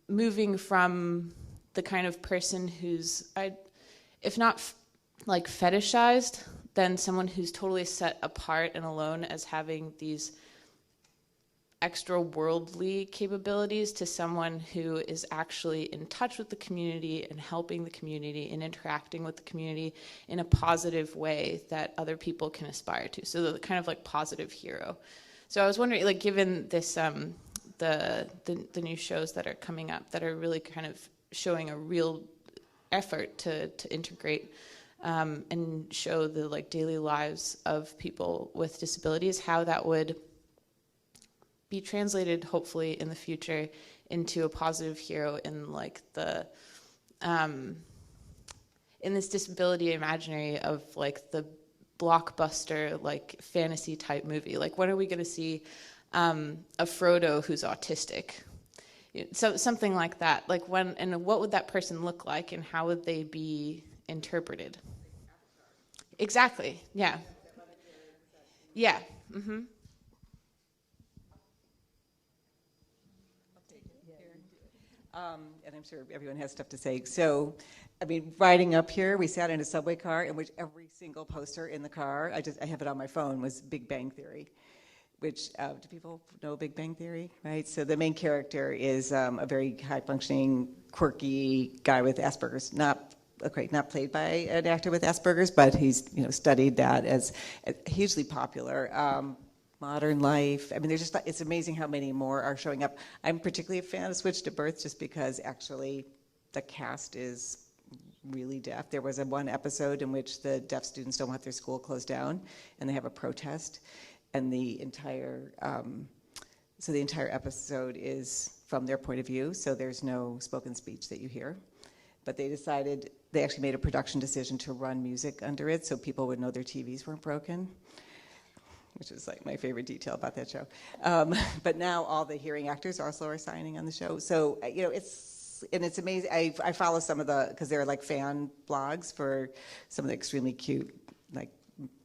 [SPEAKER 13] Moving from the kind of person who's, if not fetishized, then someone who's totally set apart and alone as having these extra worldly capabilities to someone who is actually in touch with the community and helping the community and interacting with the community in a positive way that other people can aspire to. So the kind of positive hero. So I was wondering, given this, the new shows that are coming up that are really kind of showing a real effort to integrate and show the daily lives of people with disabilities, how that would be translated hopefully in the future into a positive hero in in this disability imaginary of the blockbuster fantasy type movie. When are we going to see a Frodo who's autistic? So something like that. When and what would that person look like, and how would they be interpreted? Exactly. Yeah. Yeah. Mm-hmm.
[SPEAKER 3] And I'm sure everyone has stuff to say. So, riding up here, we sat in a subway car in which every single poster in the car, I have it on my phone, was Big Bang Theory, which, do people know Big Bang Theory, right? So the main character is a very high-functioning, quirky guy with Asperger's, not played by an actor with Asperger's, but he's studied that as hugely popular. Modern Life. It's amazing how many more are showing up. I'm particularly a fan of Switch to Birth just because actually the cast is really deaf. There was one episode in which the deaf students don't want their school closed down, and they have a protest, and the entire episode is from their point of view, so there's no spoken speech that you hear. But they actually made a production decision to run music under it so people would know their TVs weren't broken, which is my favorite detail about that show. But now all the hearing actors also are signing on the show. So, it's amazing. I follow some of because they're fan blogs for some of the extremely cute,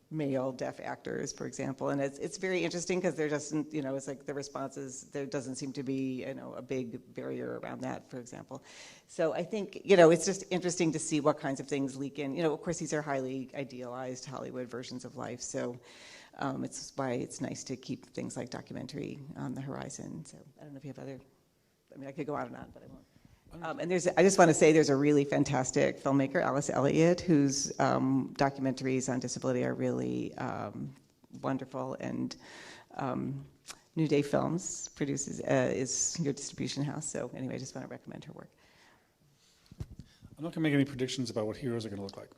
[SPEAKER 3] male deaf actors, for example. And it's very interesting because there doesn't, it's the responses, there doesn't seem to be, a big barrier around that, for example. So I think, it's just interesting to see what kinds of things leak in. Of course, these are highly idealized Hollywood versions of life. So it's why it's nice to keep things like documentary on the horizon. So I don't know if you have other, I could go on, but I won't. And I just want to say there's a really fantastic filmmaker, Alice Elliott, whose documentaries on disability are really wonderful. And New Day Films is your distribution house. So anyway, I just want to recommend her work.
[SPEAKER 2] I'm not going to make any predictions about what heroes are going to look like.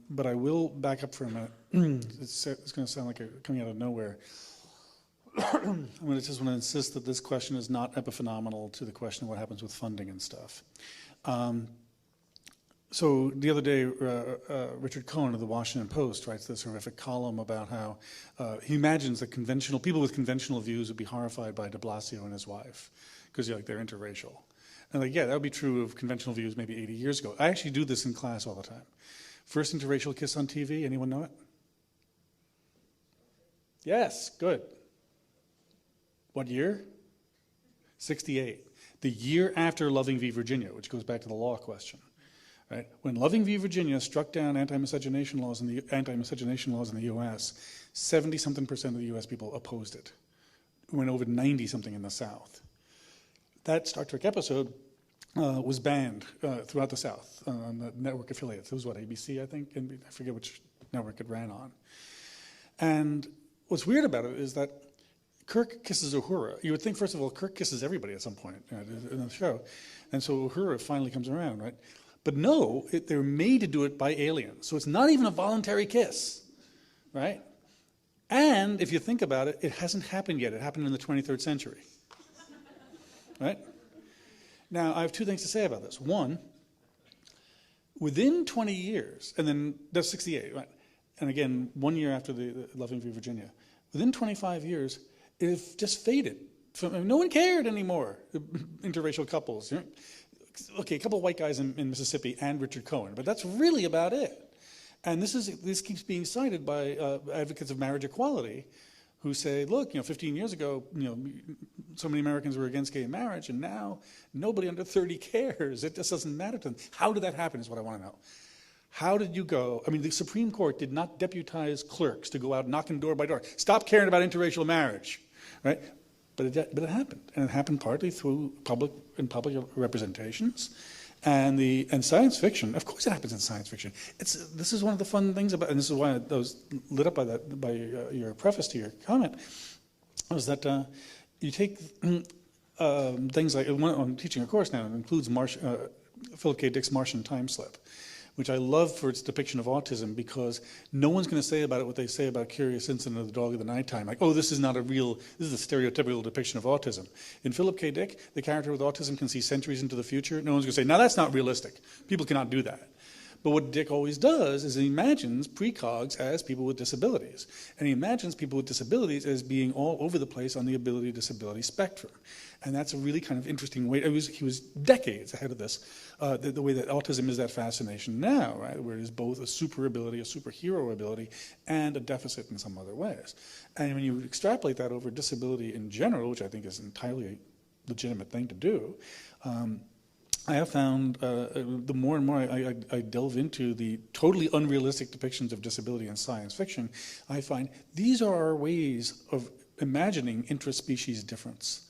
[SPEAKER 2] But I will back up for a minute. It's going to sound like coming out of nowhere. I just want to insist that this question is not epiphenomenal to the question of what happens with funding and stuff. So the other day, Richard Cohen of the Washington Post writes this horrific column about how he imagines that people with conventional views would be horrified by de Blasio and his wife because they're interracial. And yeah, that would be true of conventional views maybe 80 years ago. I actually do this in class all the time. First interracial kiss on TV, anyone know it? Yes, good. What year? 68. The year after Loving v. Virginia, which goes back to the law question. Right? When Loving v. Virginia struck down anti-miscegenation laws in the U.S., 70-something% of the U.S. people opposed it. It went over 90-something in the South. That Star Trek episode was banned throughout the South on the network affiliates. It was ABC, I think? And I forget which network it ran on. And what's weird about it is that Kirk kisses Uhura. You would think, first of all, Kirk kisses everybody at some point in the show. And so Uhura finally comes around, right? But no, they're made to do it by aliens. So it's not even a voluntary kiss, right? And if you think about it, it hasn't happened yet. It happened in the 23rd century, right? Now, I have two things to say about this. One, within 20 years, and then that's 68, right? and again, 1 year after the Loving v. Virginia, within 25 years, it just faded. No one cared anymore, interracial couples. You know? Okay, a couple of white guys in Mississippi and Richard Cohen, but that's really about it. And this keeps being cited by advocates of marriage equality, who say, look, 15 years ago, so many Americans were against gay marriage, and now nobody under 30 cares. It just doesn't matter to them. How did that happen is what I want to know. How did you go? I mean, the Supreme Court did not deputize clerks to go out knocking door by door. Stop caring about interracial marriage, right? But it happened, and it happened partly through public representations. And science fiction, of course it happens in science fiction. This is one of the fun things about, and this is why I was lit up by your preface to your comment, was that you take things like, I'm teaching a course now, it includes Philip K. Dick's Martian Time Slip, which I love for its depiction of autism, because no one's going to say about it what they say about Curious Incident of the Dog of the Nighttime, like, oh, this is a stereotypical depiction of autism. In Philip K. Dick, the character with autism can see centuries into the future. No one's going to say, now that's not realistic. People cannot do that. But what Dick always does is he imagines precogs as people with disabilities. And he imagines people with disabilities as being all over the place on the ability-disability spectrum. And that's a really kind of interesting way. He was decades ahead of this, the way that autism is that fascination now, right, where it is both a super ability, a superhero ability, and a deficit in some other ways. And when you extrapolate that over disability in general, which I think is entirely a legitimate thing to do, I have found the more and more I delve into the totally unrealistic depictions of disability in science fiction, I find these are our ways of imagining intraspecies difference,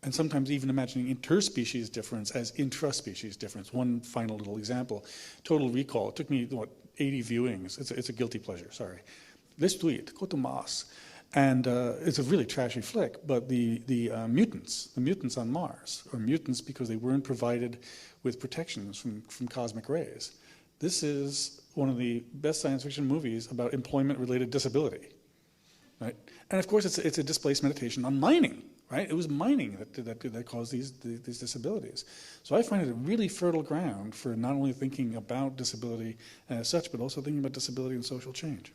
[SPEAKER 2] and sometimes even imagining interspecies difference as intraspecies difference. One final little example, Total Recall. It took me, 80 viewings. It's a guilty pleasure, sorry. Let's do it, go to Mars. And it's a really trashy flick, but the mutants on Mars are mutants because they weren't provided with protections from cosmic rays. This is one of the best science fiction movies about employment-related disability, right? And of course, it's a displaced meditation on mining, right? It was mining that caused these disabilities. So I find it a really fertile ground for not only thinking about disability as such, but also thinking about disability and social change.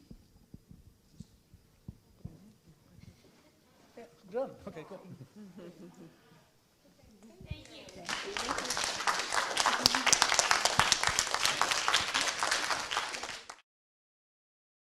[SPEAKER 2] Done. Okay, cool.
[SPEAKER 12] Thank you.